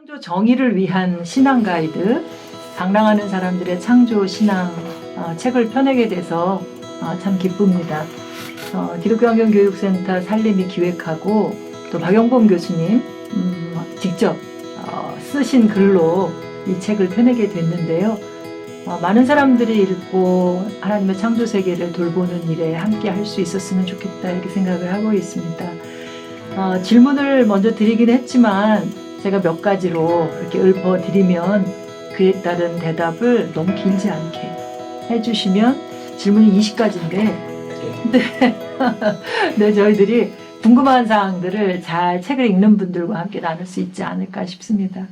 창조 정의를 위한 신앙 가이드, 방랑하는 사람들의 창조 신앙 책을 펴내게 돼서 참 기쁩니다. 기독교환경교육센터 살림이 기획하고 또 박영범 교수님 직접 쓰신 글로 이 책을 펴내게 됐는데요. 많은 사람들이 읽고 하나님의 창조 세계를 돌보는 일에 함께 할 수 있었으면 좋겠다 이렇게 생각을 하고 있습니다. 질문을 먼저 드리긴 했지만 제가 몇 가지로 이렇게 읊어드리면 그에 따른 대답을 너무 길지 않게 해주시면 질문이 20가지인데 네, 저희들이 궁금한 사항들을 잘 책을 읽는 분들과 함께 나눌 수 있지 않을까 싶습니다.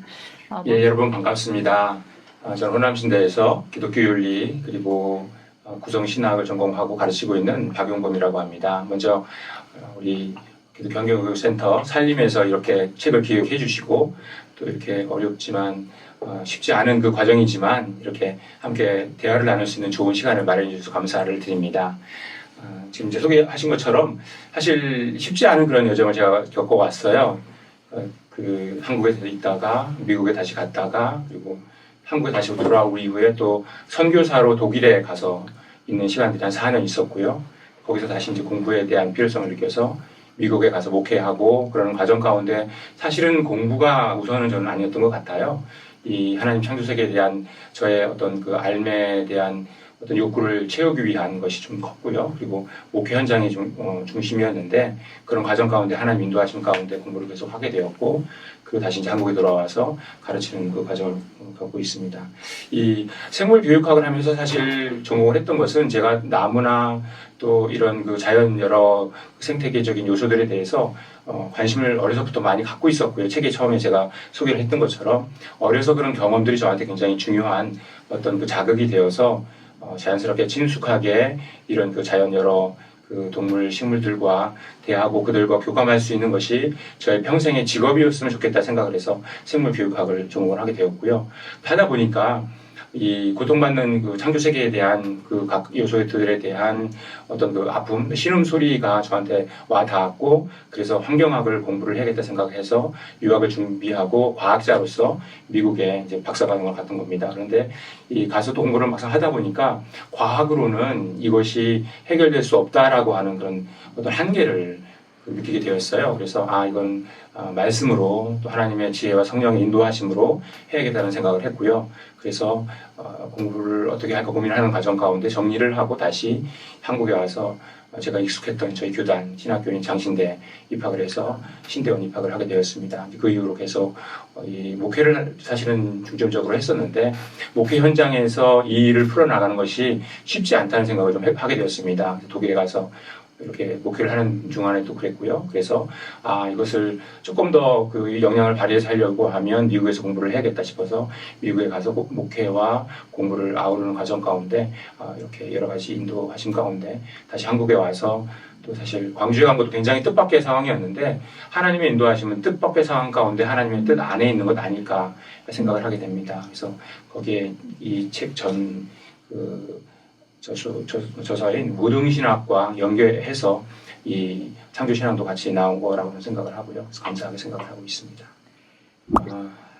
예, 여러분 반갑습니다. 저는 호남신대에서 기독교윤리 그리고 구성신학을 전공하고 가르치고 있는 박용범이라고 합니다. 먼저 우리 기독교환경교육센터 살림에서 이렇게 책을 기획해 주시고 또 이렇게 어렵지만 쉽지 않은 그 과정이지만 이렇게 함께 대화를 나눌 수 있는 좋은 시간을 마련해 주셔서 감사를 드립니다. 지금 이제 소개하신 것처럼 사실 쉽지 않은 그런 여정을 제가 겪어왔어요. 그 한국에서 있다가 미국에 다시 갔다가 그리고 한국에 다시 돌아오고 이후에 또 선교사로 독일에 가서 있는 시간들이 한 4년 있었고요. 거기서 다시 이제 공부에 대한 필요성을 느껴서 미국에 가서 목회하고 그러는 과정 가운데 사실은 공부가 우선은 저는 아니었던 것 같아요. 이 하나님 창조 세계에 대한 저의 어떤 그 알매에 대한 어떤 욕구를 채우기 위한 것이 좀 컸고요. 그리고 목회 현장이 좀 중심이었는데 그런 과정 가운데 하나님 인도하신 가운데 공부를 계속 하게 되었고 그리고 다시 이제 한국에 돌아와서 가르치는 그 과정을 겪고 있습니다. 이 생물 교육학을 하면서 사실 전공을 했던 것은 제가 나무나 또 이런 그 자연 여러 생태계적인 요소들에 대해서 관심을 어려서부터 많이 갖고 있었고요. 책에 처음에 제가 소개를 했던 것처럼 어려서 그런 경험들이 저한테 굉장히 중요한 어떤 그 자극이 되어서 자연스럽게 친숙하게 이런 그 자연 여러 그 동물, 식물들과 대하고 그들과 교감할 수 있는 것이 저의 평생의 직업이었으면 좋겠다 생각을 해서 생물교육학을 전공을 하게 되었고요. 하다 보니까 이 고통받는 그 창조 세계에 대한 그 각 요소들에 대한 어떤 그 아픔, 신음소리가 저한테 와 닿았고 그래서 환경학을 공부를 해야겠다 생각해서 유학을 준비하고 과학자로서 미국에 이제 박사과정을 갔던 겁니다. 그런데 이 가서 공부를 막상 하다 보니까 과학으로는 이것이 해결될 수 없다라고 하는 그런 어떤 한계를 느끼게 되었어요. 그래서 이건 말씀으로 또 하나님의 지혜와 성령의 인도하심으로 해야겠다는 생각을 했고요. 그래서 공부를 어떻게 할까 고민하는 과정 가운데 정리를 하고 다시 한국에 와서 제가 익숙했던 저희 교단 신학교인 장신대 입학을 해서 신대원 입학을 하게 되었습니다. 그 이후로 계속 이 목회를 사실은 중점적으로 했었는데 목회 현장에서 이 일을 풀어나가는 것이 쉽지 않다는 생각을 좀 하게 되었습니다. 독일에 가서 이렇게 목회를 하는 중간에도 그랬고요. 그래서 이것을 조금 더 그 영향을 발휘해서 하려고 하면 미국에서 공부를 해야겠다 싶어서 미국에 가서 목회와 공부를 아우르는 과정 가운데 이렇게 여러 가지 인도하신 가운데 다시 한국에 와서 또 사실 광주에 간 것도 굉장히 뜻밖의 상황이었는데 하나님의 인도하심은 뜻밖의 상황 가운데 하나님의 뜻 안에 있는 것 아닐까 생각을 하게 됩니다. 그래서 거기에 이 책 전 저서인 무등신학과 연결해서 이 창조신앙도 같이 나온 거라고 생각을 하고요. 그래서 감사하게 생각을 하고 있습니다.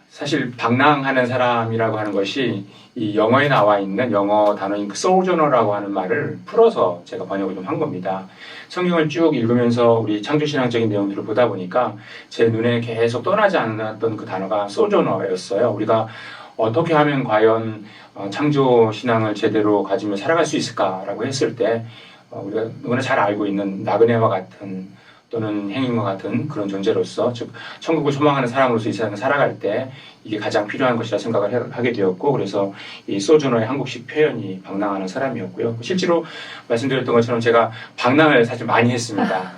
사실 방랑하는 사람이라고 하는 것이 이 영어에 나와 있는 영어 단어인 소조너라고 하는 말을 풀어서 제가 번역을 좀 한 겁니다. 성경을 쭉 읽으면서 우리 창조신앙적인 내용들을 보다 보니까 제 눈에 계속 떠나지 않았던 그 단어가 소조너였어요. 우리가 어떻게 하면 과연 창조 신앙을 제대로 가지며 살아갈 수 있을까라고 했을 때 우리가 누구나 잘 알고 있는 나그네와 같은 또는 행인과 같은 그런 존재로서 즉 천국을 소망하는 사람으로서 이 세상을 살아갈 때 이게 가장 필요한 것이라 생각을 하게 되었고 그래서 이 소조너의 한국식 표현이 방랑하는 사람이었고요. 실제로 말씀드렸던 것처럼 제가 방랑을 사실 많이 했습니다.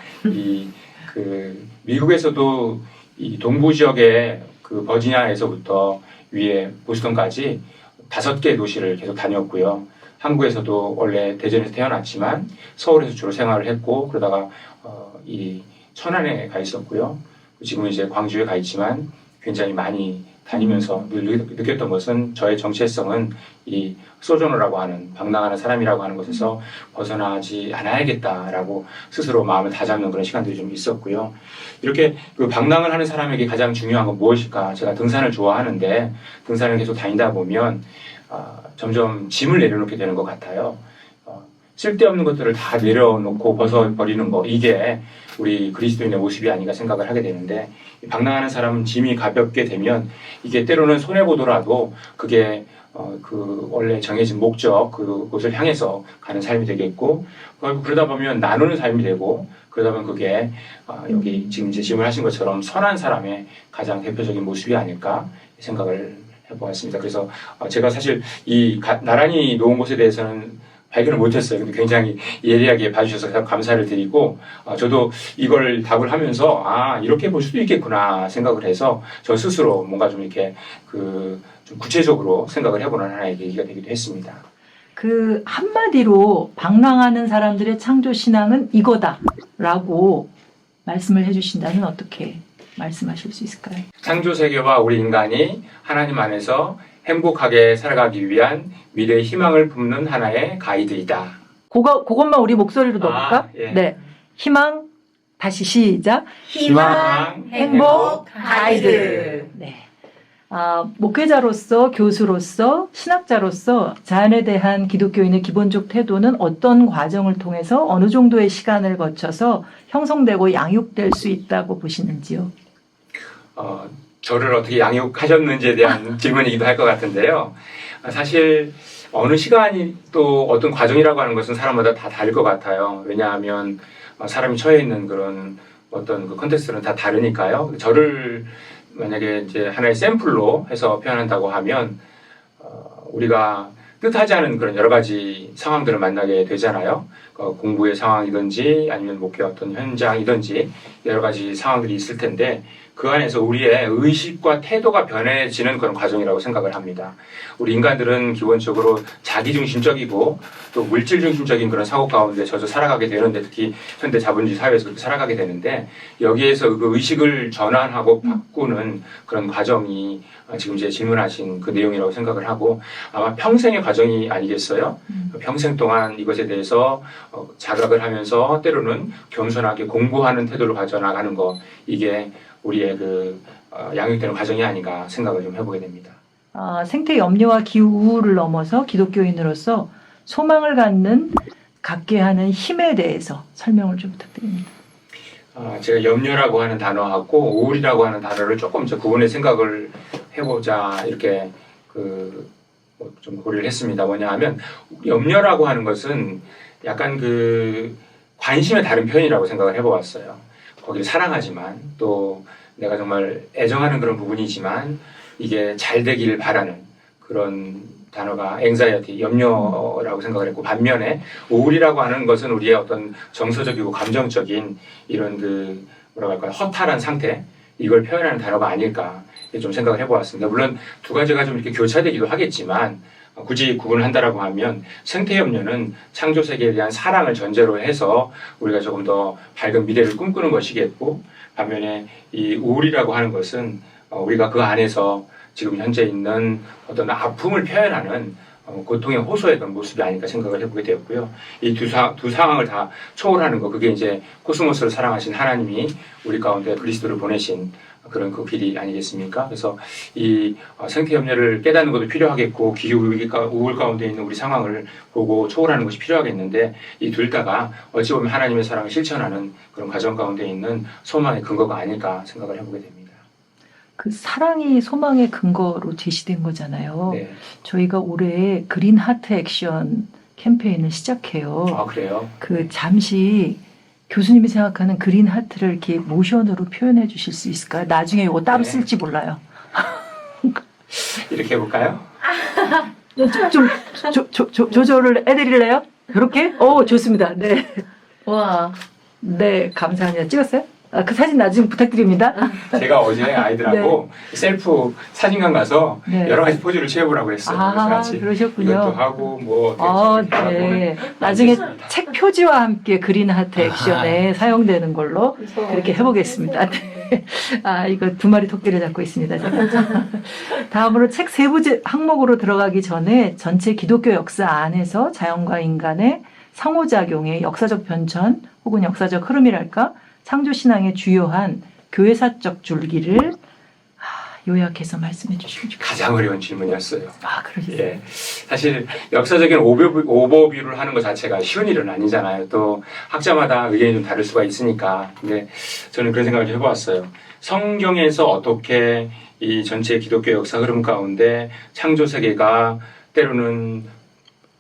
미국에서도 이 동부 지역의 그 버지니아에서부터 위에 보스턴까지 5개 도시를 계속 다녔고요. 한국에서도 원래 대전에서 태어났지만 서울에서 주로 생활을 했고 그러다가 이 천안에 가 있었고요. 지금 이제 광주에 가 있지만 굉장히 많이 다니면서 느꼈던 것은 저의 정체성은 이 소조너라고 하는 방랑하는 사람이라고 하는 것에서 벗어나지 않아야겠다라고 스스로 마음을 다잡는 그런 시간들이 좀 있었고요. 이렇게 그 방랑을 하는 사람에게 가장 중요한 건 무엇일까? 제가 등산을 좋아하는데 등산을 계속 다니다 보면 점점 짐을 내려놓게 되는 것 같아요. 쓸데없는 것들을 다 내려놓고 벗어버리는 거, 이게 우리 그리스도인의 모습이 아닌가 생각을 하게 되는데, 방랑하는 사람은 짐이 가볍게 되면 이게 때로는 손해보더라도 그게 그 원래 정해진 목적, 그곳을 향해서 가는 삶이 되겠고, 그러다 보면 나누는 삶이 되고, 그러다 보면 그게 여기 지금 이제 질문하신 것처럼 선한 사람의 가장 대표적인 모습이 아닐까 생각을 해보았습니다. 그래서 제가 사실 이 나란히 놓은 것에 대해서는 발견을 못했어요. 근데 굉장히 예리하게 봐주셔서 감사를 드리고, 저도 이걸 답을 하면서 이렇게 볼 수도 있겠구나 생각을 해서 저 스스로 뭔가 좀 이렇게 좀 구체적으로 생각을 해보는 하나의 계기가 되기도 했습니다. 그 한마디로 방랑하는 사람들의 창조 신앙은 이거다라고 말씀을 해주신다면 어떻게 말씀하실 수 있을까요? 창조 세계와 우리 인간이 하나님 안에서 행복하게 살아가기 위한 미래의 희망을 품는 하나의 가이드이다. 그것만 우리 목소리로 넣어볼까? 예. 네. 희망, 다시 시작. 희망, 행복, 가이드. 네. 목회자로서, 교수로서, 신학자로서 자연에 대한 기독교인의 기본적 태도는 어떤 과정을 통해서 어느 정도의 시간을 거쳐서 형성되고 양육될 수 있다고 보시는지요? 저를 어떻게 양육하셨는지에 대한 질문이기도 할 것 같은데요. 사실 어느 시간이 또 어떤 과정이라고 하는 것은 사람마다 다 다를 것 같아요. 왜냐하면 사람이 처해 있는 그런 어떤 그 컨텍스트는 다 다르니까요. 저를 만약에 이제 하나의 샘플로 해서 표현한다고 하면 우리가 뜻하지 않은 그런 여러 가지 상황들을 만나게 되잖아요. 공부의 상황이든지 아니면 목회 어떤 현장이든지 여러 가지 상황들이 있을 텐데 그 안에서 우리의 의식과 태도가 변해지는 그런 과정이라고 생각을 합니다. 우리 인간들은 기본적으로 자기중심적이고 또 물질중심적인 그런 사고 가운데 젖어 살아가게 되는데, 특히 현대 자본주의 사회에서 그렇게 살아가게 되는데, 여기에서 그 의식을 전환하고 바꾸는 그런 과정이 지금 이제 질문하신 그 내용이라고 생각을 하고, 아마 평생의 과정이 아니겠어요? 평생 동안 이것에 대해서 자각을 하면서 때로는 겸손하게 공부하는 태도를 가져나가는 거, 이게 우리의 양육되는 과정이 아닌가 생각을 좀 해보게 됩니다. 생태 염려와 기후 우울을 넘어서 기독교인으로서 소망을 갖게 하는 힘에 대해서 설명을 좀 부탁드립니다. 제가 염려라고 하는 단어하고 우울이라고 하는 단어를 조금 구분해 생각을 해보자 이렇게 좀 고려를 했습니다. 뭐냐 하면 염려라고 하는 것은 약간 관심의 다른 표현이라고 생각을 해보았어요. 거기를 사랑하지만 또 내가 정말 애정하는 그런 부분이지만 이게 잘 되기를 바라는 그런 단어가 anxiety, 염려라고 생각을 했고, 반면에 우울이라고 하는 것은 우리의 어떤 정서적이고 감정적인 이런 뭐라고 할까요? 허탈한 상태, 이걸 표현하는 단어가 아닐까 좀 생각을 해보았습니다. 물론 두 가지가 좀 이렇게 교차되기도 하겠지만 굳이 구분을 한다라고 하면 생태 염려는 창조 세계에 대한 사랑을 전제로 해서 우리가 조금 더 밝은 미래를 꿈꾸는 것이겠고, 반면에 이 우울이라고 하는 것은 우리가 그 안에서 지금 현재 있는 어떤 아픔을 표현하는 고통의 호소의 그런 모습이 아닐까 생각을 해보게 되었고요. 이 두 상황을 다 초월하는 거, 그게 이제 코스모스를 사랑하신 하나님이 우리 가운데 그리스도를 보내신 그런 그 길이 아니겠습니까? 그래서 이 생태 염려를 깨닫는 것도 필요하겠고, 기후 위기가 우울 가운데 있는 우리 상황을 보고 초월하는 것이 필요하겠는데, 이 둘 다가 어찌 보면 하나님의 사랑을 실천하는 그런 과정 가운데 있는 소망의 근거가 아닐까 생각을 해보게 됩니다. 그 사랑이 소망의 근거로 제시된 거잖아요. 네. 저희가 올해 그린 하트 액션 캠페인을 시작해요. 그래요? 잠시 교수님이 생각하는 그린 하트를 이렇게 모션으로 표현해 주실 수 있을까요? 나중에 이거 따로 네. 쓸지 몰라요. 이렇게 해볼까요? 좀 조절을 해드릴래요? 그렇게? 좋습니다. 네. 와. 네, 감사합니다. 찍었어요? 그 사진 나중에 부탁드립니다. 제가 어제 아이들하고 셀프 사진관 가서 네. 여러 가지 포즈를 취해보라고 했어요. 그래서 같이 그러셨군요. 이것도 하고 네. 나중에 책 표지와 함께 그린 하트 액션에 사용되는 걸로 그렇게 해보겠습니다. 아, 이거 두 마리 토끼를 잡고 있습니다. 제가. 다음으로 책 세부 항목으로 들어가기 전에 전체 기독교 역사 안에서 자연과 인간의 상호작용의 역사적 변천 혹은 역사적 흐름이랄까 창조신앙의 주요한 교회사적 줄기를 요약해서 말씀해 주시면 좋겠습니다. 가장 어려운 질문이었어요. 아, 그러셨어요? 예. 사실 역사적인 오버뷰를 하는 것 자체가 쉬운 일은 아니잖아요. 또 학자마다 의견이 좀 다를 수가 있으니까. 근데 저는 그런 생각을 좀 해보았어요. 성경에서 어떻게 이 전체 기독교 역사 흐름 가운데 창조 세계가 때로는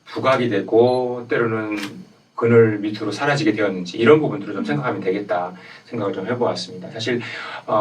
부각이 되고 때로는 그늘 밑으로 사라지게 되었는지 이런 부분들을 좀 생각하면 되겠다 생각을 좀 해보았습니다. 사실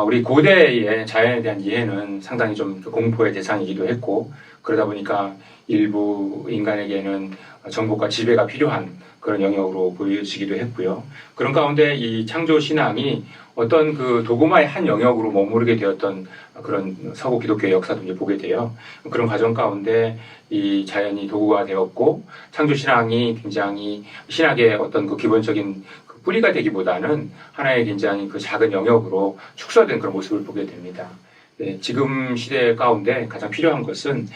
우리 고대의 자연에 대한 이해는 상당히 좀 공포의 대상이기도 했고 그러다 보니까 일부 인간에게는 정복과 지배가 필요한 그런 영역으로 보여지기도 했고요. 그런 가운데 이 창조 신앙이 어떤 그 도구마의 한 영역으로 머무르게 되었던 그런 서구 기독교의 역사도 이제 보게 돼요. 그런 과정 가운데 이 자연이 도구가 되었고 창조 신앙이 굉장히 신학의 어떤 그 기본적인 그 뿌리가 되기보다는 하나의 굉장히 그 작은 영역으로 축소된 그런 모습을 보게 됩니다. 네, 지금 시대 가운데 가장 필요한 것은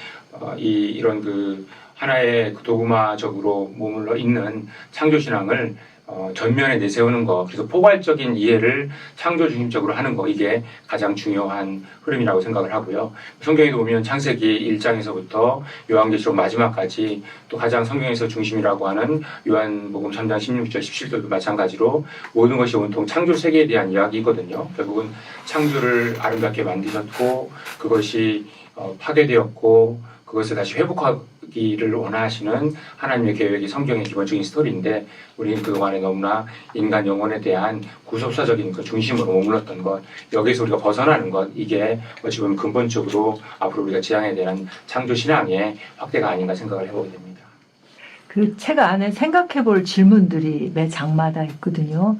이런 그 하나의 그 도구마적으로 머물러 있는 창조 신앙을 전면에 내세우는 것, 그래서 포괄적인 이해를 창조 중심적으로 하는 것, 이게 가장 중요한 흐름이라고 생각을 하고요. 성경에 보면 창세기 1장에서부터 요한계시록 마지막까지 또 가장 성경에서 중심이라고 하는 요한복음 3장 16절, 17절도 마찬가지로 모든 것이 온통 창조 세계에 대한 이야기거든요. 결국은 창조를 아름답게 만드셨고 그것이 파괴되었고 그것을 다시 회복하기를 원하시는 하나님의 계획이 성경의 기본적인 스토리인데 우리는 그동안에 너무나 인간 영혼에 대한 구속사적인 그 중심으로 머물렀던 것 여기서 우리가 벗어나는 것 이게 어찌 보면 근본적으로 앞으로 우리가 지향해야 되는 창조신앙의 확대가 아닌가 생각을 해보게 됩니다. 그 책 안에 생각해 볼 질문들이 매 장마다 있거든요.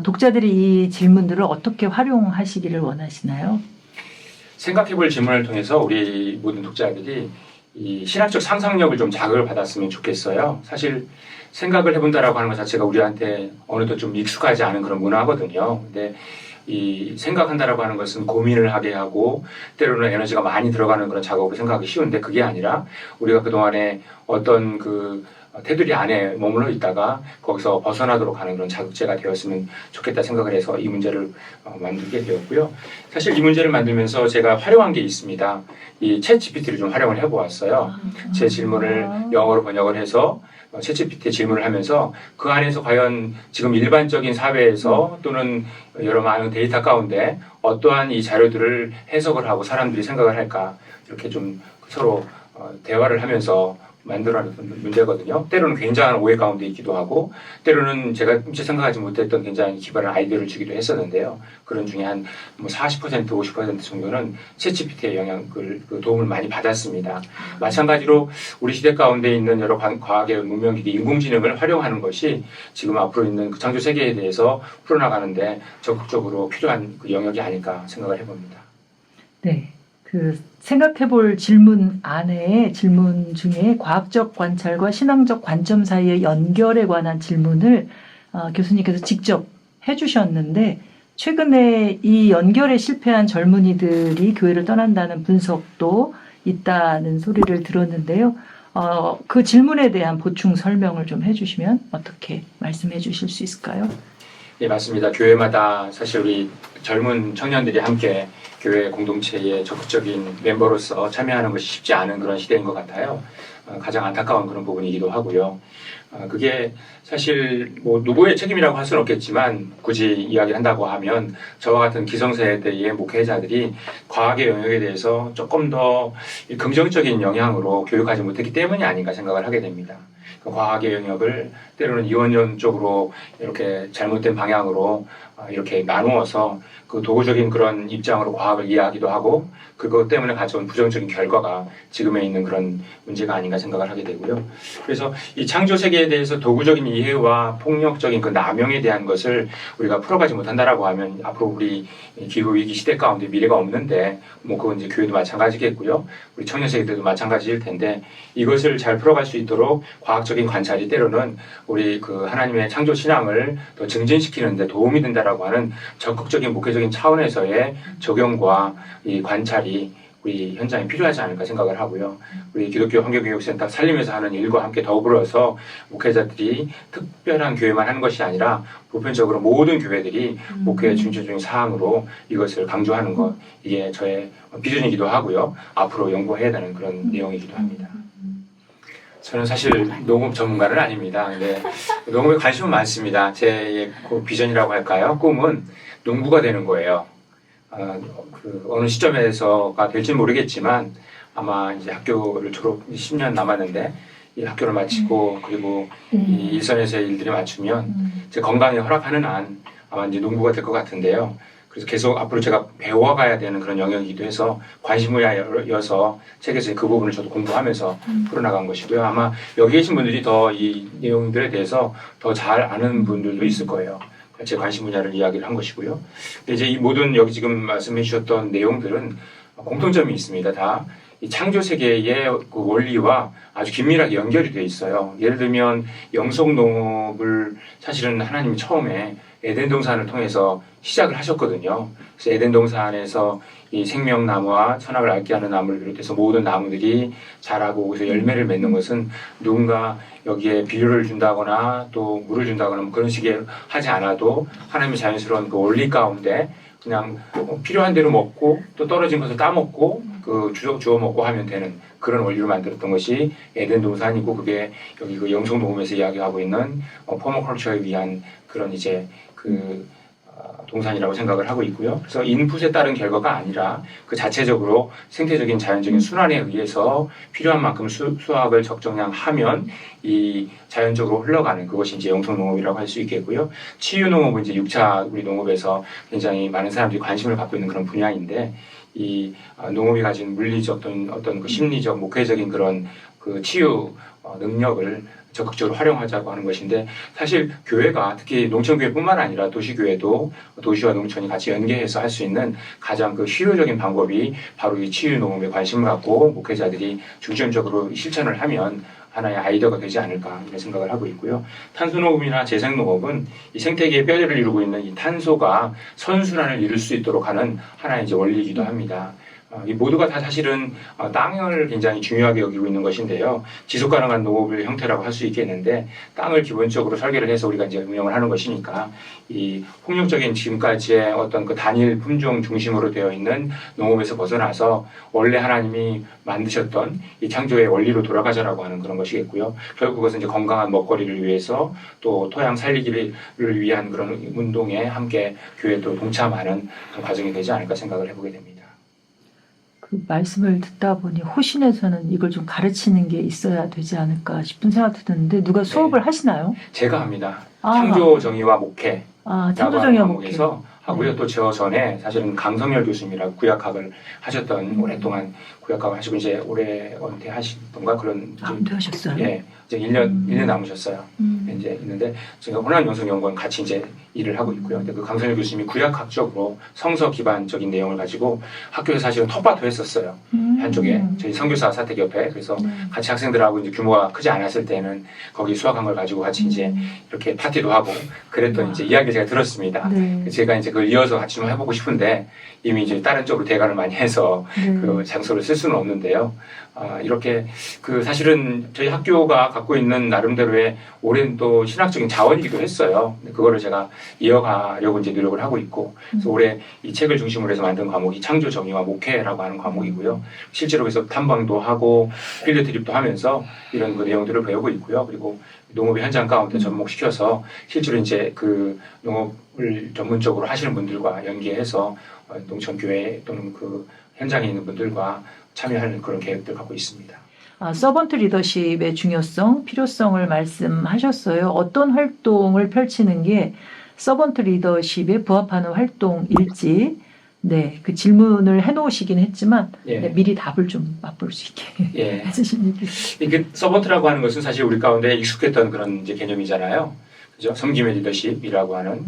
독자들이 이 질문들을 어떻게 활용하시기를 원하시나요? 생각해볼 질문을 통해서 우리 모든 독자들이 이 신학적 상상력을 좀 자극을 받았으면 좋겠어요. 사실 생각을 해본다라고 하는 것 자체가 우리한테 어느덧 좀 익숙하지 않은 그런 문화거든요. 근데 이 생각한다라고 하는 것은 고민을 하게 하고 때로는 에너지가 많이 들어가는 그런 작업을 생각하기 쉬운데 그게 아니라 우리가 그동안에 어떤 그 테두리 안에 머물러 있다가 거기서 벗어나도록 하는 그런 자극제가 되었으면 좋겠다 생각을 해서 이 문제를 만들게 되었고요. 사실 이 문제를 만들면서 제가 활용한 게 있습니다. 이 챗 GPT를 좀 활용을 해보았어요. 제 질문을 영어로 번역을 해서 챗 GPT에 질문을 하면서 그 안에서 과연 지금 일반적인 사회에서 또는 여러 많은 데이터 가운데 어떠한 이 자료들을 해석을 하고 사람들이 생각을 할까 이렇게 좀 서로 대화를 하면서 만들어내는 문제거든요. 때로는 굉장한 오해 가운데 있기도 하고 때로는 제가 미처 생각하지 못했던 굉장히 기발한 아이디어를 주기도 했었는데요. 그런 중에 한 40%, 50% 정도는 챗GPT의 영향을 그 도움을 많이 받았습니다. 마찬가지로 우리 시대 가운데 있는 여러 과학의 문명기기 인공지능을 활용하는 것이 지금 앞으로 있는 그 창조 세계에 대해서 풀어나가는데 적극적으로 필요한 그 영역이 아닐까 생각을 해봅니다. 네. 그 생각해 볼 질문 안에 질문 중에 과학적 관찰과 신앙적 관점 사이의 연결에 관한 질문을 교수님께서 직접 해주셨는데 최근에 이 연결에 실패한 젊은이들이 교회를 떠난다는 분석도 있다는 소리를 들었는데요. 그 질문에 대한 보충 설명을 좀 해주시면 어떻게 말씀해 주실 수 있을까요? 네, 맞습니다. 교회마다 사실 우리 젊은 청년들이 함께 교회 공동체의 적극적인 멤버로서 참여하는 것이 쉽지 않은 그런 시대인 것 같아요. 가장 안타까운 그런 부분이기도 하고요. 그게 사실 뭐 누구의 책임이라고 할 수는 없겠지만 굳이 이야기를 한다고 하면 저와 같은 기성세대의 목회자들이 과학의 영역에 대해서 조금 더 긍정적인 영향으로 교육하지 못했기 때문이 아닌가 생각을 하게 됩니다. 그 과학의 영역을 때로는 이원론 쪽으로 이렇게 잘못된 방향으로 이렇게 나누어서 그 도구적인 그런 입장으로 과학을 이해하기도 하고 그것 때문에 가져온 부정적인 결과가 지금에 있는 그런 문제가 아닌가 생각을 하게 되고요. 그래서 이 창조 세계에 대해서 도구적인 이해와 폭력적인 그 남용에 대한 것을 우리가 풀어가지 못한다라고 하면 앞으로 우리 기후 위기 시대 가운데 미래가 없는데 뭐 그건 이제 교회도 마찬가지겠고요. 우리 청년 세대도 마찬가지일 텐데 이것을 잘 풀어갈 수 있도록 과학적인 관찰이 때로는 우리 그 하나님의 창조 신앙을 더 증진시키는 데 도움이 된다라고 목회자라고 하는 적극적인 목회적인 차원에서의 적용과 이 관찰이 우리 현장에 필요하지 않을까 생각을 하고요. 우리 기독교 환경교육센터 살림에서 하는 일과 함께 더불어서 목회자들이 특별한 교회만 하는 것이 아니라 보편적으로 모든 교회들이 목회의 중점적인 사항으로 이것을 강조하는 것, 이게 저의 비전이기도 하고요. 앞으로 연구해야 되는 그런 내용이기도 합니다. 저는 사실 농업 전문가는 아닙니다. 근데 농업에 관심은 많습니다. 제 비전이라고 할까요? 꿈은 농부가 되는 거예요. 어느 시점에서가 될지는 모르겠지만 아마 이제 학교를 졸업 10년 남았는데 이 학교를 마치고 그리고 이 일선에서의 일들이 맞추면 제 건강이 허락하는 한 아마 이제 농부가 될 것 같은데요. 그래서 계속 앞으로 제가 배워가야 되는 그런 영역이기도 해서 관심 분야여서 책에서 그 부분을 저도 공부하면서 풀어나간 것이고요. 아마 여기 계신 분들이 더 이 내용들에 대해서 더 잘 아는 분들도 있을 거예요. 제 관심 분야를 이야기를 한 것이고요. 근데 이제 이 모든 여기 지금 말씀해 주셨던 내용들은 공통점이 있습니다. 다 이 창조 세계의 그 원리와 아주 긴밀하게 연결이 되어 있어요. 예를 들면 영성 농업을 사실은 하나님이 처음에 에덴 동산을 통해서 시작을 하셨거든요. 그래서 에덴 동산에서 이 생명나무와 선악을 알게 하는 나무를 비롯해서 모든 나무들이 자라고 거기서 열매를 맺는 것은 누군가 여기에 비료를 준다거나 또 물을 준다거나 뭐 그런 식의 하지 않아도 하나님의 자연스러운 그 원리 가운데 그냥 필요한 대로 먹고 또 떨어진 것을 따먹고 그 주워 먹고 하면 되는 그런 원리를 만들었던 것이 에덴 동산이고 그게 여기 그 영성 녹음에서 이야기하고 있는 퍼머컬처에 위한 그런 이제 그 동산이라고 생각을 하고 있고요. 그래서 인풋에 따른 결과가 아니라 그 자체적으로 생태적인 자연적인 순환에 의해서 필요한 만큼 수확을 적정량 하면 이 자연적으로 흘러가는 그것이 이제 영성 농업이라고 할 수 있겠고요. 치유 농업은 이제 6차 우리 농업에서 굉장히 많은 사람들이 관심을 갖고 있는 그런 분야인데 이 농업이 가진 물리적 어떤 그 심리적 목회적인 그런 그 치유 능력을 적극적으로 활용하자고 하는 것인데 사실 교회가 특히 농촌교회뿐만 아니라 도시교회도 도시와 농촌이 같이 연계해서 할 수 있는 가장 그 효율적인 방법이 바로 이 치유 농업에 관심을 갖고 목회자들이 중점적으로 실천을 하면 하나의 아이디어가 되지 않을까 이런 생각을 하고 있고요. 탄소농업이나 재생농업은 이 생태계의 뼈대를 이루고 있는 이 탄소가 선순환을 이룰 수 있도록 하는 하나의 이제 원리이기도 합니다. 이 모두가 다 사실은 땅을 굉장히 중요하게 여기고 있는 것인데요. 지속 가능한 농업의 형태라고 할 수 있겠는데 땅을 기본적으로 설계를 해서 우리가 이제 운영을 하는 것이니까 이 폭력적인 지금까지의 어떤 그 단일 품종 중심으로 되어 있는 농업에서 벗어나서 원래 하나님이 만드셨던 이 창조의 원리로 돌아가자라고 하는 그런 것이겠고요. 결국 그것은 이제 건강한 먹거리를 위해서 또 토양 살리기를 위한 그런 운동에 함께 교회도 동참하는 그런 과정이 되지 않을까 생각을 해보게 됩니다. 그 말씀을 듣다 보니 호신에서는 이걸 좀 가르치는 게 있어야 되지 않을까 싶은 생각도 드는데 누가 수업을 하시나요? 제가 합니다. 창조 정의와 목회. 창조 정의와 목회. 에서 하고요. 또 저 전에 사실은 강성열 교수님이라고 구약학을 하셨던 오랫동안 구약학을 하시고 이제 올해 은퇴하시던가 그런 은퇴하셨어요? 예, 이제 1년 남으셨어요. 이제 있는데 제가 호남영성연구원 같이 이제 일을 하고 있고요. 근데 그 강성열 교수님이 구약학적으로 성서 기반적인 내용을 가지고 학교에 사실은 텃밭도 했었어요. 한쪽에 저희 선교사 사택 옆에 그래서 같이 학생들하고 이제 규모가 크지 않았을 때는 거기 수학한 걸 가지고 같이 이제 이렇게 파티도 하고 그랬던 이제 이야기를 제가 들었습니다. 제가 이제 그걸 이어서 같이 좀 해보고 싶은데 이미 이제 다른 쪽으로 대관을 많이 해서 그 장소를 쓸 수는 없는데요. 이렇게 그 사실은 저희 학교가 갖고 있는 나름대로의 오랜 또 신학적인 자원이기도 했어요. 그거를 제가 이어가려고 이제 노력을 하고 있고 그래서 올해 이 책을 중심으로 해서 만든 과목이 창조 정의와 목회라고 하는 과목이고요. 실제로 그래서 탐방도 하고 필드 트립도 하면서 이런 그 내용들을 배우고 있고요. 그리고 농업의 현장 가운데 접목시켜서 실제로 이제 그 농업을 전문적으로 하시는 분들과 연계해서 농촌교회 또는 그 현장에 있는 분들과 참여하는 그런 계획들 갖고 있습니다. 서번트 리더십의 중요성, 필요성을 말씀하셨어요. 어떤 활동을 펼치는 게 서번트 리더십에 부합하는 활동일지 그 질문을 해놓으시긴 했지만 미리 답을 좀 맛볼 수 있게 해주신 얘기. 이게 서번트라고 하는 것은 사실 우리 가운데 익숙했던 그런 이제 개념이잖아요. 그죠? 섬김의 리더십이라고 하는.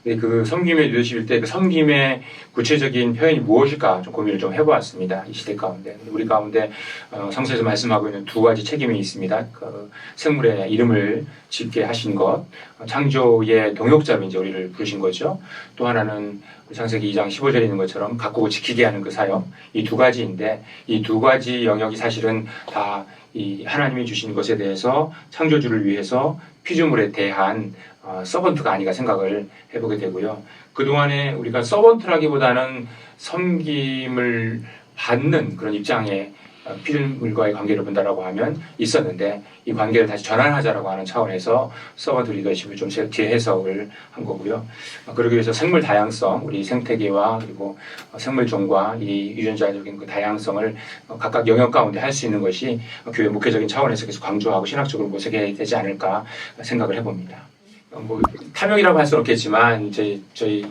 근데 그 섬김의 리더십일 때 그 섬김의 구체적인 표현이 무엇일까 좀 고민을 좀 해보았습니다. 이 시대 가운데. 우리 가운데 성서에서 말씀하고 있는 두 가지 책임이 있습니다. 그 생물의 이름을 짓게 하신 것, 창조의 동역자로 이제 우리를 부르신 거죠. 또 하나는 창세기 2장 15절에 있는 것처럼 가꾸고 지키게 하는 그 사역. 이 두 가지인데 이 두 가지 영역이 사실은 다 이 하나님이 주신 것에 대해서 창조주를 위해서 피조물에 대한 서번트가 아닌가 생각을 해보게 되고요. 그동안에 우리가 서번트라기보다는 섬김을 받는 그런 입장에 피조물과의 관계를 본다라고 하면 있었는데 이 관계를 다시 전환하자라고 하는 차원에서 서번트 리더십을 좀 재해석을 한 거고요. 그러기 위해서 생물 다양성, 우리 생태계와 그리고 생물종과 이 유전자적인 그 다양성을 각각 영역 가운데 할 수 있는 것이 교회 목회적인 차원에서 계속 강조하고 신학적으로 모색해야 되지 않을까 생각을 해봅니다. 뭐 탐욕이라고 할 수는 없겠지만 이제 저희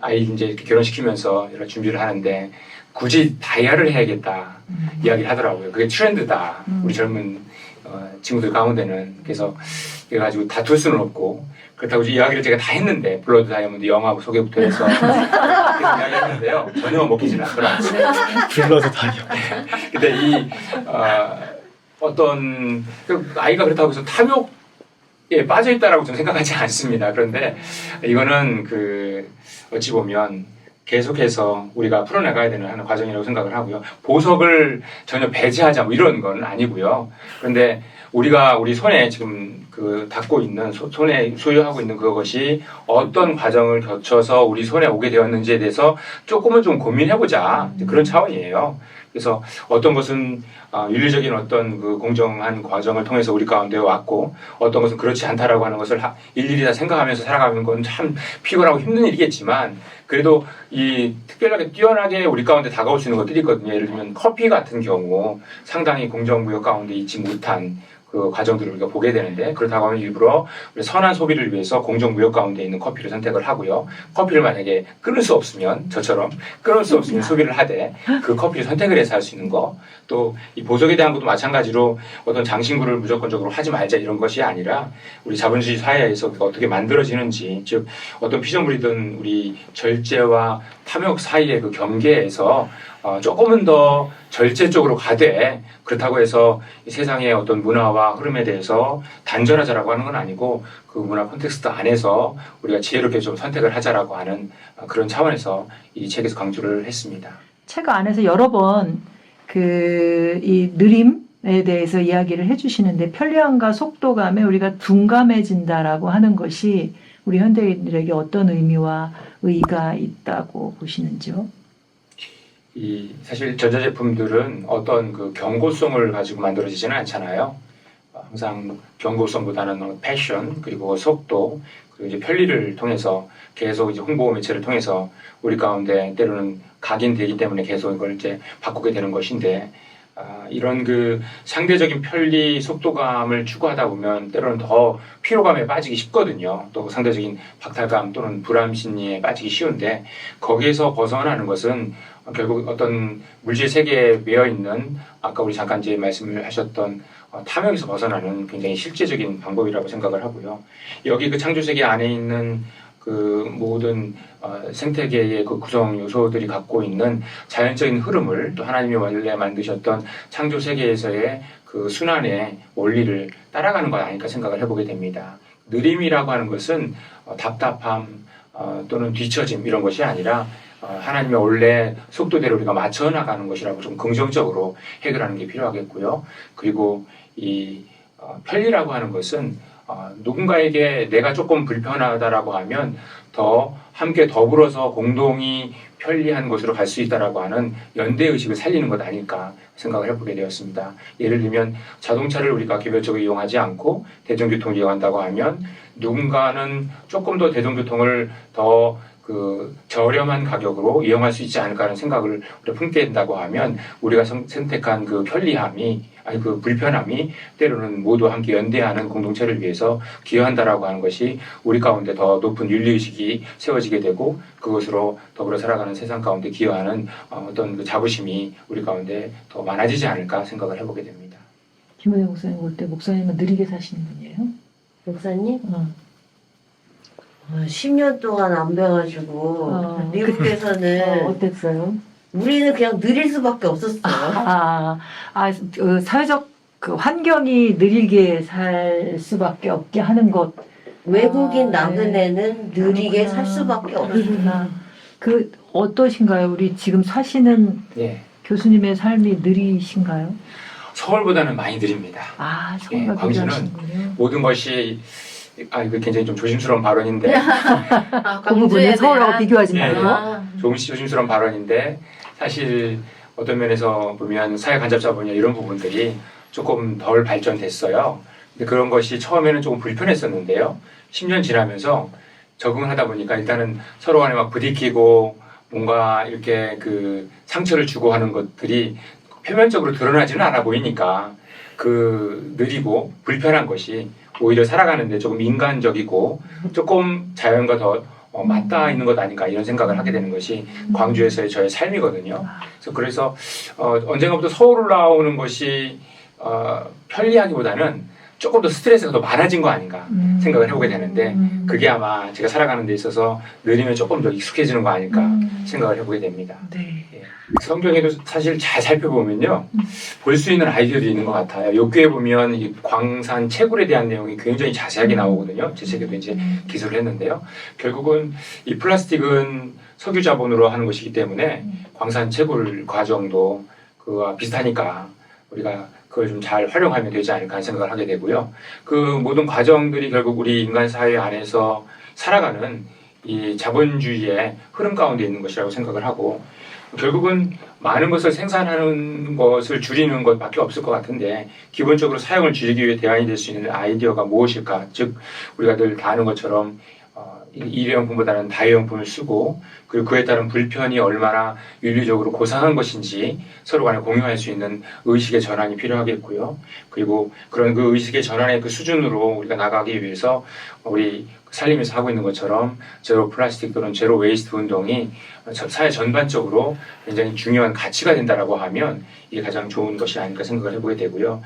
아이 이제 결혼시키면서 여러 준비를 하는데 굳이 다이아를 해야겠다 이야기를 하더라고요. 그게 트렌드다. 우리 젊은 친구들 가운데는. 그래가지고 다툴 수는 없고 그렇다고 이야기를 제가 다 했는데 블러드 다이아몬드 영화 소개부터 해서 이야기했는데요. 전혀 먹히지는 않더라고요. 블러드 다이아몬드. 근데 이 어떤 아이가 그렇다고 해서 탐욕에 빠져 있다라고 저는 생각하지 않습니다. 그런데 이거는 어찌 보면 계속해서 우리가 풀어나가야 되는 하는 과정이라고 생각을 하고요. 보석을 전혀 배제하자 뭐 이런 건 아니고요. 그런데 우리가 우리 손에 지금 닿고 있는 손에 소유하고 있는 그것이 어떤 과정을 거쳐서 우리 손에 오게 되었는지에 대해서 조금은 좀 고민해보자 그런 차원이에요. 그래서 어떤 것은 윤리적인 어떤 그 공정한 과정을 통해서 우리 가운데 왔고 어떤 것은 그렇지 않다라고 하는 것을 일일이 다 생각하면서 살아가는 건 참 피곤하고 힘든 일이겠지만 그래도 이 특별하게 뛰어나게 우리 가운데 다가올 수 있는 것들이 있거든요. 예를 들면 커피 같은 경우 상당히 공정무역 가운데 있지 못한 그 과정들을 우리가 보게 되는데 그렇다고 하면 일부러 선한 소비를 위해서 공정무역 가운데 있는 커피를 선택을 하고요. 커피를 만약에 끊을 수 없으면 저처럼 끊을 수 없으면 소비를 하되 그 커피를 선택을 해서 할 수 있는 거 또 이 보석에 대한 것도 마찬가지로 어떤 장신구를 무조건적으로 하지 말자 이런 것이 아니라 우리 자본주의 사회에서 어떻게 만들어지는지 즉 어떤 피조물이든 우리 절제와 탐욕 사이의 그 경계에서 조금은 더 절제 쪽으로 가되 그렇다고 해서 이 세상의 어떤 문화와 흐름에 대해서 단절하자라고 하는 건 아니고 그 문화 콘텍스트 안에서 우리가 지혜롭게 좀 선택을 하자라고 하는 그런 차원에서 이 책에서 강조를 했습니다. 책 안에서 여러 번 이 느림에 대해서 이야기를 해주시는데 편리함과 속도감에 우리가 둔감해진다라고 하는 것이 우리 현대인들에게 어떤 의미와 의의가 있다고 보시는지요? 사실 전자제품들은 어떤 그 경고성을 가지고 만들어지지는 않잖아요. 항상 경고성보다는 패션 그리고 속도 그리고 이제 편리를 통해서 계속 이제 홍보 매체를 통해서 우리 가운데 때로는 각인되기 때문에 계속 이걸 이제 바꾸게 되는 것인데 이런 그 상대적인 편리 속도감을 추구하다 보면 때로는 더 피로감에 빠지기 쉽거든요. 또 상대적인 박탈감 또는 불안 심리에 빠지기 쉬운데 거기에서 벗어나는 것은 결국 어떤 물질 세계에 매여 있는 아까 우리 잠깐 이제 말씀을 하셨던 탐욕에서 벗어나는 굉장히 실제적인 방법이라고 생각을 하고요. 여기 그 창조세계 안에 있는 그 모든 생태계의 그 구성 요소들이 갖고 있는 자연적인 흐름을 또 하나님이 원래 만드셨던 창조세계에서의 그 순환의 원리를 따라가는 것 아닐까 생각을 해보게 됩니다. 느림이라고 하는 것은 답답함 또는 뒤처짐 이런 것이 아니라 하나님의 원래 속도대로 우리가 맞춰 나가는 것이라고 좀 긍정적으로 해결하는 게 필요하겠고요. 그리고 이 편리라고 하는 것은 누군가에게 내가 조금 불편하다라고 하면 더 함께 더불어서 공동이 편리한 곳으로 갈 수 있다라고 하는 연대의식을 살리는 것 아닐까 생각을 해보게 되었습니다. 예를 들면 자동차를 우리가 개별적으로 이용하지 않고 대중교통을 이용한다고 하면 누군가는 조금 더 대중교통을 더 저렴한 가격으로 이용할 수 있지 않을까 하는 생각을 우리가 품게 된다고 하면 우리가 선택한 그 편리함이 아니 그 불편함이 때로는 모두 함께 연대하는 공동체를 위해서 기여한다라고 하는 것이 우리 가운데 더 높은 윤리의식이 세워지게 되고 그것으로 더불어 살아가는 세상 가운데 기여하는 어떤 그 자부심이 우리 가운데 더 많아지지 않을까 생각을 해보게 됩니다. 김은혜 목사님 볼 때 목사님은 느리게 사시는 분이에요? 목사님? 10년 동안 안 배워가지고 미국에서는 어땠어요? 우리는 그냥 느릴 수밖에 없었어요. 사회적 그 환경이 느리게 살 수밖에 없게 하는 것. 외국인 네. 나그네는 느리게 그렇구나. 살 수밖에 없어요. 그렇구나. 그 어떠신가요? 우리 지금 사시는 예. 교수님의 삶이 느리신가요? 서울보다는 많이 느립니다. 서울과 예, 광주는 비교하시는군요. 모든 것이 이거 굉장히 좀 조심스러운 발언인데 그 부분은 서울하고 비교하지 네. 말고. 조심스러운 발언인데 사실 어떤 면에서 보면 사회 간접자본이나 이런 부분들이 조금 덜 발전됐어요. 근데 그런 것이 처음에는 조금 불편했었는데요. 10년 지나면서 적응을 하다 보니까 일단은 서로 간에 막 부딪히고 뭔가 이렇게 그 상처를 주고 하는 것들이 표면적으로 드러나지는 않아 보이니까 그 느리고 불편한 것이 오히려 살아가는데 조금 인간적이고 조금 자연과 더 맞닿아 있는 것 아닌가 이런 생각을 하게 되는 것이 광주에서의 저의 삶이거든요. 그래서 언젠가부터 서울 올라오는 것이 편리하기보다는 조금 더 스트레스가 더 많아진 거 아닌가 생각을 해보게 되는데 그게 아마 제가 살아가는 데 있어서 느리면 조금 더 익숙해지는 거 아닐까 생각을 해보게 됩니다. 네. 예. 성경에도 사실 잘 살펴보면요 볼 수 있는 아이디어들이 있는 것 같아요. 욥기에 보면 이 광산 채굴에 대한 내용이 굉장히 자세하게 나오거든요. 제 책에도 이제 기술을 했는데요. 결국은 이 플라스틱은 석유 자본으로 하는 것이기 때문에 광산 채굴 과정도 그와 비슷하니까 우리가 그걸 좀 잘 활용하면 되지 않을까 하는 생각을 하게 되고요. 그 모든 과정들이 결국 우리 인간 사회 안에서 살아가는 이 자본주의의 흐름 가운데 있는 것이라고 생각을 하고 결국은 많은 것을 생산하는 것을 줄이는 것밖에 없을 것 같은데 기본적으로 사용을 줄이기 위해 대안이 될 수 있는 아이디어가 무엇일까? 즉 우리가 늘 다 아는 것처럼 일회용품보다는 다회용품을 쓰고 그리고 그에 따른 불편이 얼마나 윤리적으로 고상한 것인지 서로 간에 공유할 수 있는 의식의 전환이 필요하겠고요. 그리고 그런 그 의식의 전환의 그 수준으로 우리가 나가기 위해서 우리 살림에서 하고 있는 것처럼 제로 플라스틱 또는 제로 웨이스트 운동이 사회 전반적으로 굉장히 중요한 가치가 된다라고 하면 이게 가장 좋은 것이 아닐까 생각을 해보게 되고요.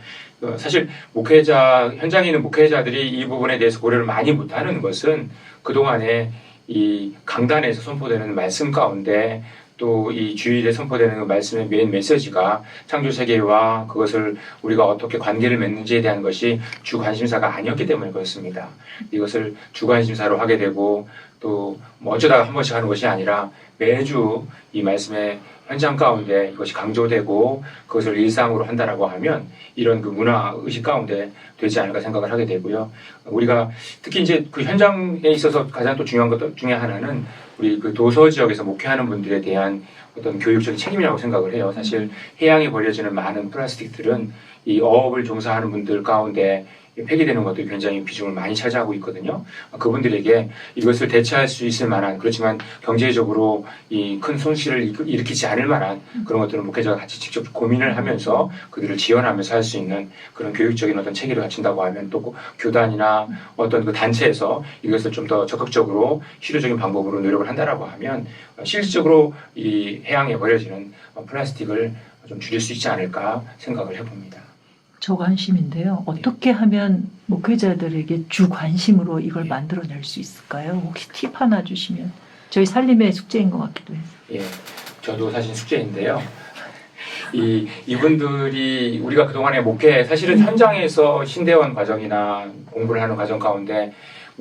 사실 현장에 있는 목회자들이 이 부분에 대해서 고려를 많이 못하는 것은 그동안에 이 강단에서 선포되는 말씀 가운데 또 이 주일에 선포되는 그 말씀의 메인 메시지가 창조 세계와 그것을 우리가 어떻게 관계를 맺는지에 대한 것이 주 관심사가 아니었기 때문에 그렇습니다. 이것을 주 관심사로 하게 되고 또 뭐 어쩌다가 한 번씩 하는 것이 아니라 매주 이 말씀의 현장 가운데 이것이 강조되고 그것을 일상으로 한다라고 하면 이런 그 문화 의식 가운데 되지 않을까 생각을 하게 되고요. 우리가 특히 이제 그 현장에 있어서 가장 또 중요한 것 중에 하나는 우리 그 도서 지역에서 목회하는 분들에 대한 어떤 교육적인 책임이라고 생각을 해요. 사실 해양에 버려지는 많은 플라스틱들은 이 어업을 종사하는 분들 가운데 폐기되는 것들이 굉장히 비중을 많이 차지하고 있거든요. 그분들에게 이것을 대체할 수 있을 만한 그렇지만 경제적으로 이 큰 손실을 일으키지 않을 만한 그런 것들은 목회자가 같이 직접 고민을 하면서 그들을 지원하면서 할 수 있는 그런 교육적인 어떤 체계를 갖춘다고 하면 또 교단이나 어떤 그 단체에서 이것을 좀 더 적극적으로 실효적인 방법으로 노력을 한다라고 하면 실질적으로 이 해양에 버려지는 플라스틱을 좀 줄일 수 있지 않을까 생각을 해봅니다. 저 관심인데요. 어떻게 하면 목회자들에게 주 관심으로 이걸 만들어낼 수 있을까요? 혹시 팁 하나 주시면 저희 살림의 숙제인 것 같기도 해요. 예, 저도 사실 숙제인데요. 이분들이 우리가 그동안의 목회 사실은 현장에서 신대원 과정이나 공부를 하는 과정 가운데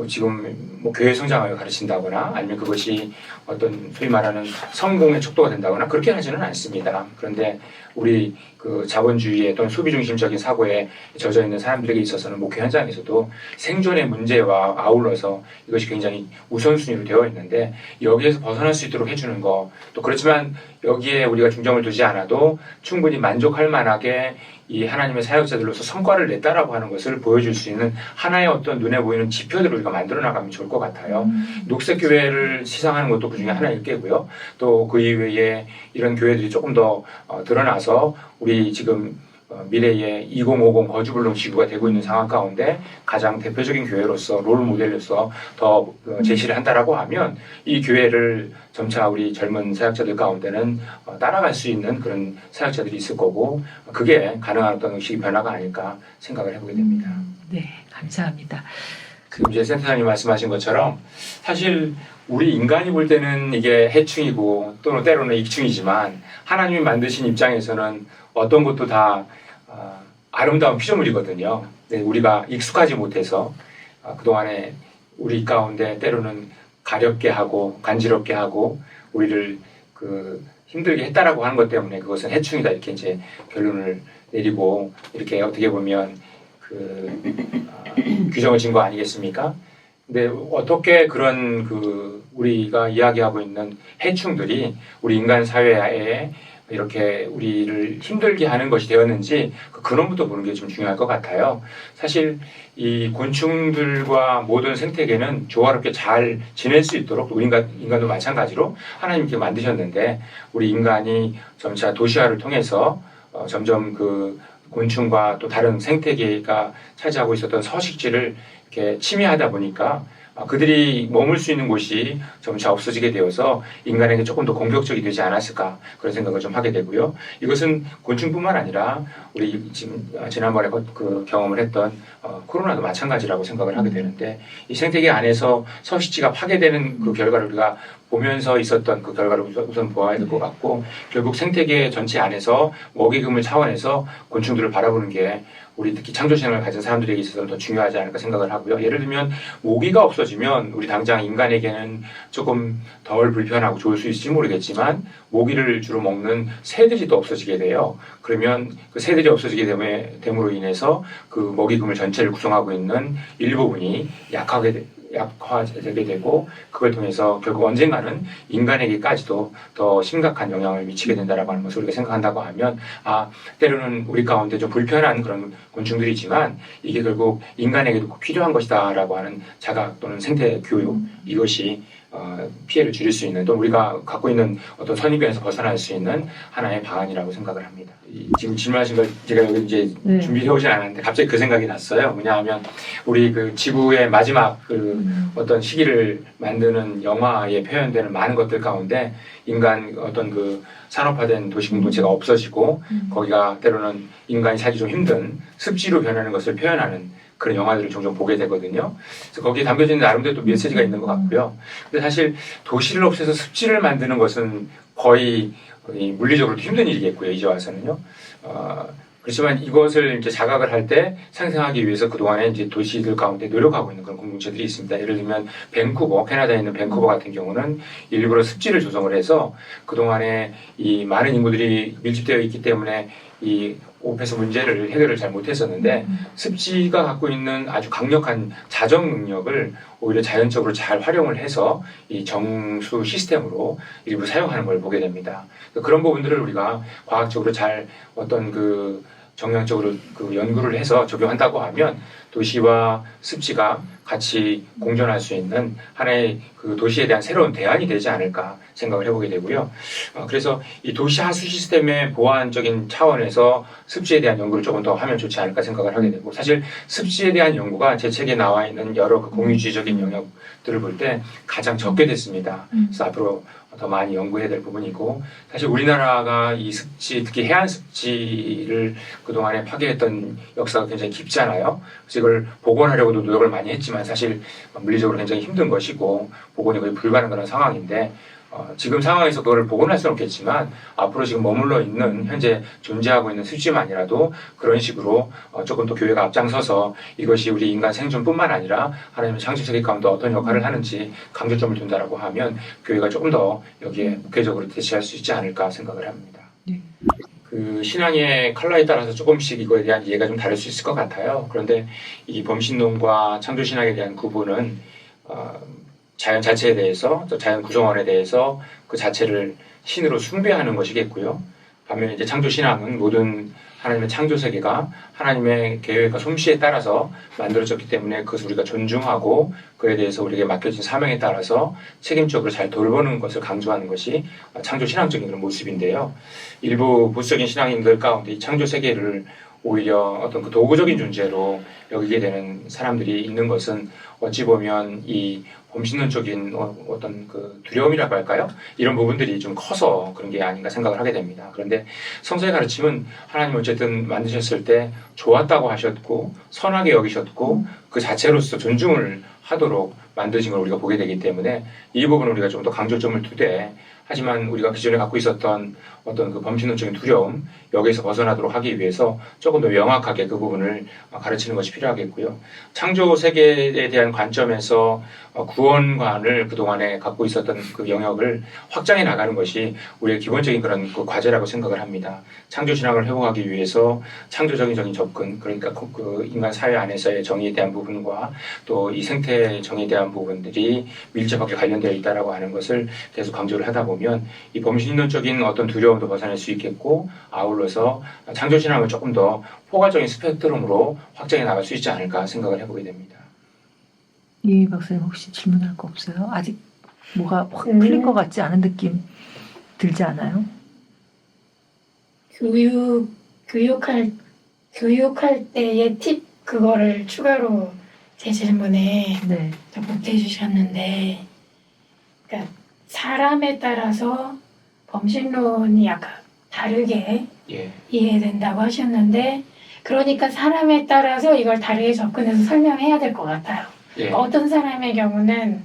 지금 교회 성장을 가르친다거나 아니면 그것이 어떤 소위 말하는 성공의 척도가 된다거나 그렇게 하지는 않습니다. 그런데 우리 그 자본주의의 또는 소비 중심적인 사고에 젖어 있는 사람들에게 있어서는 목회 현장에서도 생존의 문제와 아울러서 이것이 굉장히 우선순위로 되어 있는데 여기에서 벗어날 수 있도록 해주는 거 또 그렇지만 여기에 우리가 중점을 두지 않아도 충분히 만족할 만하게 이 하나님의 사역자들로서 성과를 냈다라고 하는 것을 보여줄 수 있는 하나의 어떤 눈에 보이는 지표들을 우리가 만들어 나가면 좋을 것 같아요. 녹색교회를 시상하는 것도 그 중에 하나일 게고요. 또 그 이외에 이런 교회들이 조금 더 드러나서 우리 지금 미래의 2050 거주불능 지구가 되고 있는 상황 가운데 가장 대표적인 교회로서 롤 모델로서 더 제시를 한다라고 하면 이 교회를 점차 우리 젊은 사역자들 가운데는 따라갈 수 있는 그런 사역자들이 있을 거고 그게 가능한 어떤 의식의 변화가 아닐까 생각을 해보게 됩니다. 네, 감사합니다. 지금 이제 센터장님 말씀하신 것처럼 사실 우리 인간이 볼 때는 이게 해충이고 또는 때로는 익충이지만 하나님이 만드신 입장에서는 어떤 것도 다 아름다운 피조물이거든요. 우리가 익숙하지 못해서 그동안에 우리 가운데 때로는 가렵게 하고 간지럽게 하고 우리를 힘들게 했다라고 하는 것 때문에 그것은 해충이다 이렇게 이제 결론을 내리고 이렇게 어떻게 보면 규정을 진 거 아니겠습니까? 근데 어떻게 그런 우리가 이야기하고 있는 해충들이 우리 인간 사회에 이렇게 우리를 힘들게 하는 것이 되었는지 그 근원부터 보는 게 좀 중요할 것 같아요. 사실 이 곤충들과 모든 생태계는 조화롭게 잘 지낼 수 있도록 우리 인간도 마찬가지로 하나님께 만드셨는데 우리 인간이 점차 도시화를 통해서 점점 곤충과 또 다른 생태계가 차지하고 있었던 서식지를 이렇게 침해하다 보니까 그들이 머물 수 있는 곳이 점차 없어지게 되어서 인간에게 조금 더 공격적이 되지 않았을까 그런 생각을 좀 하게 되고요. 이것은 곤충뿐만 아니라 우리 지난번에 경험을 했던 코로나도 마찬가지라고 생각을 하게 되는데 이 생태계 안에서 서식지가 파괴되는 그 결과를 우리가 보면서 있었던 그 결과를 우선 보아야 될 것 같고 결국 생태계 전체 안에서 먹이금을 차원에서 곤충들을 바라보는 게 우리 특히 창조신앙을 가진 사람들에게 있어서는 더 중요하지 않을까 생각을 하고요. 예를 들면 모기가 없어지면 우리 당장 인간에게는 조금 덜 불편하고 좋을 수 있을지 모르겠지만 모기를 주로 먹는 새들이 또 없어지게 돼요. 그러면 그 새들이 없어지게 됨으로 인해서 그 먹이금을 전체를 구성하고 있는 일부분이 약화되게 되고 그걸 통해서 결국 언젠가는 인간에게까지도 더 심각한 영향을 미치게 된다라고 하는 것을 우리가 생각한다고 하면 때로는 우리 가운데 좀 불편한 그런 곤충들이지만 이게 결국 인간에게도 꼭 필요한 것이다라고 하는 자각 또는 생태 교육 이것이 피해를 줄일 수 있는 또 우리가 갖고 있는 어떤 선입견에서 벗어날 수 있는 하나의 방안이라고 생각을 합니다. 지금 질문하신 걸 제가 여기 이제 준비해 오진 않았는데 갑자기 그 생각이 났어요. 뭐냐하면 우리 지구의 마지막 어떤 시기를 만드는 영화에 표현되는 많은 것들 가운데 인간 어떤 산업화된 도시 공동체가 없어지고 거기가 때로는 인간이 살기 좀 힘든 습지로 변하는 것을 표현하는 그런 영화들을 종종 보게 되거든요. 그래서 거기에 담겨져 있는 나름대로 또 메시지가 있는 것 같고요. 근데 사실 도시를 없애서 습지를 만드는 것은 거의 물리적으로도 힘든 일이겠고요. 이제 와서는요. 그렇지만 이것을 이제 자각을 할 때 상생하기 위해서 그동안에 이제 도시들 가운데 노력하고 있는 그런 공동체들이 있습니다. 예를 들면 밴쿠버, 캐나다에 있는 밴쿠버 같은 경우는 일부러 습지를 조성을 해서 그동안에 이 많은 인구들이 밀집되어 있기 때문에 이 오페스 문제를 해결을 잘 못했었는데 습지가 갖고 있는 아주 강력한 자정 능력을 오히려 자연적으로 잘 활용을 해서 이 정수 시스템으로 일부 사용하는 걸 보게 됩니다. 그런 부분들을 우리가 과학적으로 잘 어떤 정량적으로 연구를 해서 적용한다고 하면 도시와 습지가 같이 공존할 수 있는 하나의 도시에 대한 새로운 대안이 되지 않을까 생각을 해보게 되고요. 그래서 이 도시 하수 시스템의 보완적인 차원에서 습지에 대한 연구를 조금 더 하면 좋지 않을까 생각을 하게 되고 사실 습지에 대한 연구가 제 책에 나와 있는 여러 공유주의적인 영역들을 볼 때 가장 적게 됐습니다. 그래서 앞으로 더 많이 연구해야 될 부분이고 사실 우리나라가 이 습지 특히 해안 습지를 그동안에 파괴했던 역사가 굉장히 깊잖아요. 그래서 이걸 복원하려고도 노력을 많이 했지만 사실 물리적으로 굉장히 힘든 것이고 복원이 거의 불가능한 상황인데 지금 상황에서 그걸 복원할 수는 없겠지만 앞으로 지금 머물러 있는 현재 존재하고 있는 습지만이라도 그런 식으로 조금 더 교회가 앞장서서 이것이 우리 인간 생존뿐만 아니라 하나님의 창조 세계 가운데 어떤 역할을 하는지 강조점을 둔다라고 하면 교회가 조금 더 여기에 목회적으로 대처할 수 있지 않을까 생각을 합니다. 네. 신앙의 컬러에 따라서 조금씩 이거에 대한 이해가 좀 다를 수 있을 것 같아요. 그런데 이 범신론과 창조신학에 대한 구분은 자연 자체에 대해서 또 자연 구성원에 대해서 그 자체를 신으로 숭배하는 것이겠고요. 반면에 이제 창조신앙은 모든 하나님의 창조 세계가 하나님의 계획과 솜씨에 따라서 만들어졌기 때문에 그것을 우리가 존중하고 그에 대해서 우리에게 맡겨진 사명에 따라서 책임적으로 잘 돌보는 것을 강조하는 것이 창조신앙적인 그런 모습인데요. 일부 보수적인 신앙인들 가운데 이 창조 세계를 오히려 어떤 도구적인 존재로 여기게 되는 사람들이 있는 것은 어찌 보면 이 범신론적인 어떤 그 두려움이라고 할까요? 이런 부분들이 좀 커서 그런 게 아닌가 생각을 하게 됩니다. 그런데 성서의 가르침은 하나님 어쨌든 만드셨을 때 좋았다고 하셨고 선하게 여기셨고 그 자체로서 존중을 하도록 만드신 걸 우리가 보게 되기 때문에 이 부분을 우리가 좀 더 강조점을 두되 하지만 우리가 기존에 갖고 있었던 어떤 그 범신론적인 두려움 여기에서 벗어나도록 하기 위해서 조금 더 명확하게 그 부분을 가르치는 것이 필요하겠고요. 창조 세계에 대한 관점에서 구원관을 그동안에 갖고 있었던 그 영역을 확장해 나가는 것이 우리의 기본적인 그런 그 과제라고 생각을 합니다. 창조 신학을 회복하기 위해서 창조적인 접근, 그러니까 그 인간 사회 안에서의 정의에 대한 부분과 또 이 생태 정의에 대한 부분들이 밀접하게 관련되어 있다라고 하는 것을 계속 강조를 하다 보면 이 범신론적인 어떤 두려움도 벗어날 수 있겠고 아울러서 창조 신학을 조금 더 포괄적인 스펙트럼으로 확장해 나갈 수 있지 않을까 생각을 해보게 됩니다. 이 박사님 혹시 질문할 거 없어요? 아직 뭐가 확 풀린 것 같지 않은 느낌 들지 않아요? 교육할 때의 팁 그거를 추가로 제 질문에 네. 보태 주셨는데, 그러니까 사람에 따라서 범신론이 약간 다르게 예. 이해된다고 하셨는데, 그러니까 사람에 따라서 이걸 다르게 접근해서 설명해야 될 것 같아요. 예. 어떤 사람의 경우는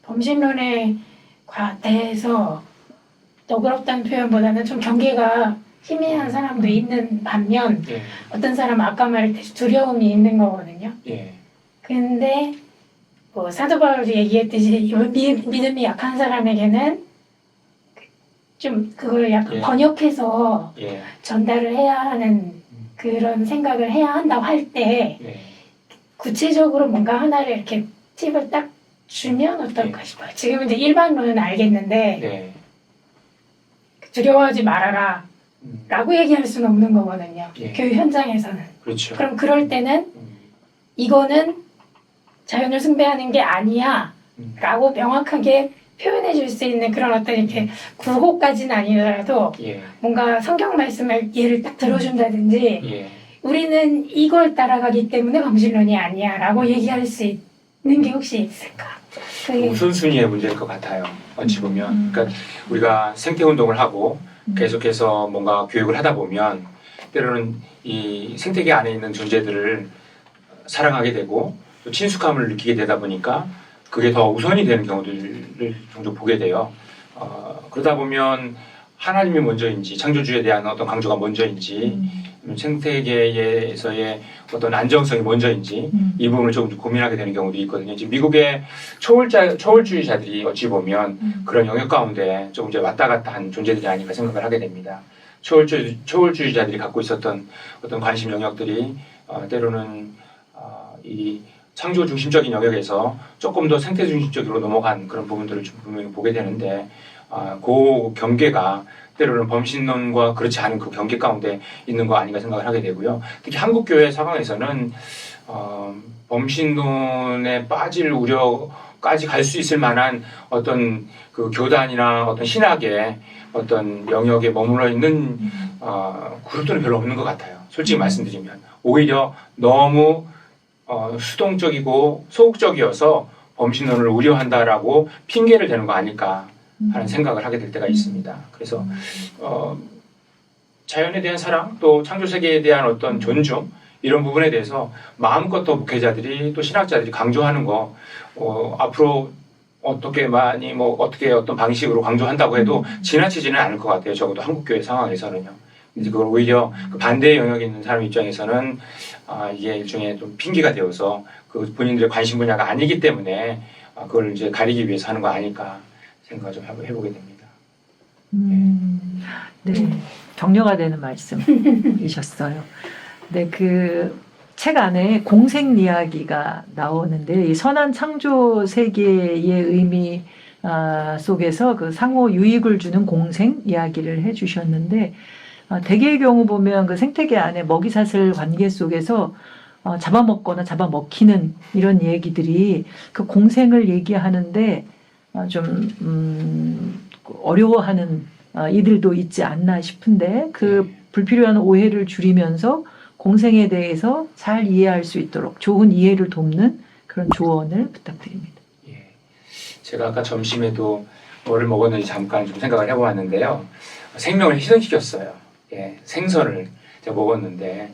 범신론에 대해서 너그럽다는 표현보다는 좀 경계가 희미한 사람도 있는 반면 예. 어떤 사람은 아까 말했듯이 두려움이 있는 거거든요. 예. 근데 뭐 사도 바울도 얘기했듯이 믿음이 약한 사람에게는 좀 그걸 약간 예. 번역해서 예. 전달을 해야 하는 그런 생각을 해야 한다고 할 때 예. 구체적으로 뭔가 하나를 이렇게 팁을 딱 주면 어떨까 싶어요. 지금 이제 일반론은 알겠는데 네. 두려워하지 말아라 라고 얘기할 수는 없는 거거든요. 예. 교육 현장에서는. 그렇죠. 그럼 그럴 때는 이거는 자연을 숭배하는 게 아니야 라고 명확하게 표현해 줄 수 있는 그런 어떤 이렇게 구호까지는 아니더라도 예. 뭔가 성경 말씀을 예를 딱 들어준다든지 예. 우리는 이걸 따라가기 때문에 범신론이 아니야 라고 얘기할 수 있는 게 혹시 있을까? 그게 우선순위의 문제일 것 같아요. 어찌 보면. 그러니까 우리가 생태운동을 하고 계속해서 뭔가 교육을 하다 보면 때로는 이 생태계 안에 있는 존재들을 사랑하게 되고 또 친숙함을 느끼게 되다 보니까 그게 더 우선이 되는 경우들을 종종 보게 돼요. 그러다 보면 하나님이 먼저인지 창조주에 대한 어떤 강조가 먼저인지 생태계에서의 어떤 안정성이 먼저인지 이 부분을 조금 고민하게 되는 경우도 있거든요. 지금 미국의 초월주의자들이 어찌 보면 그런 영역 가운데 조금 이제 왔다 갔다 한 존재들이 아닌가 생각을 하게 됩니다. 초월주의자들이 갖고 있었던 어떤 관심 영역들이 때로는 이 창조 중심적인 영역에서 조금 더 생태 중심적으로 넘어간 그런 부분들을 좀 분명히 보게 되는데 그 경계가 때로는 범신론과 그렇지 않은 그 경계 가운데 있는 거 아닌가 생각을 하게 되고요. 특히 한국교회 상황에서는 범신론에 빠질 우려까지 갈 수 있을 만한 어떤 그 교단이나 어떤 신학의 어떤 영역에 머물러 있는 그룹들은 별로 없는 것 같아요. 솔직히 말씀드리면 오히려 너무 수동적이고 소극적이어서 범신론을 우려한다라고 핑계를 대는 거 아닐까 하는 생각을 하게 될 때가 있습니다. 그래서 자연에 대한 사랑 또 창조 세계에 대한 어떤 존중 이런 부분에 대해서 마음껏 또 목회자들이 또 신학자들이 강조하는 거 앞으로 어떻게 많이 어떻게 어떤 방식으로 강조한다고 해도 지나치지는 않을 것 같아요. 적어도 한국교회 상황에서는요. 이제 그걸 오히려 그 반대의 영역에 있는 사람 입장에서는 이게 일종의 좀 핑계가 되어서 그 본인들의 관심 분야가 아니기 때문에 그걸 이제 가리기 위해서 하는 거 아닐까 생각을 좀 해보게 됩니다. 네, 격려가 되는 말씀이셨어요. 네, 그 책 안에 공생 이야기가 나오는데 이 선한 창조 세계의 의미 속에서 그 상호 유익을 주는 공생 이야기를 해주셨는데 대개의 경우 보면 그 생태계 안에 먹이사슬 관계 속에서 잡아먹거나 잡아먹히는 이런 얘기들이 그 공생을 얘기하는데 좀 어려워하는 이들도 있지 않나 싶은데 그 불필요한 오해를 줄이면서 공생에 대해서 잘 이해할 수 있도록 좋은 이해를 돕는 그런 조언을 부탁드립니다. 제가 아까 점심에도 뭐를 먹었는지 잠깐 좀 생각을 해보았는데요. 생명을 희생시켰어요. 예, 생선을 제가 먹었는데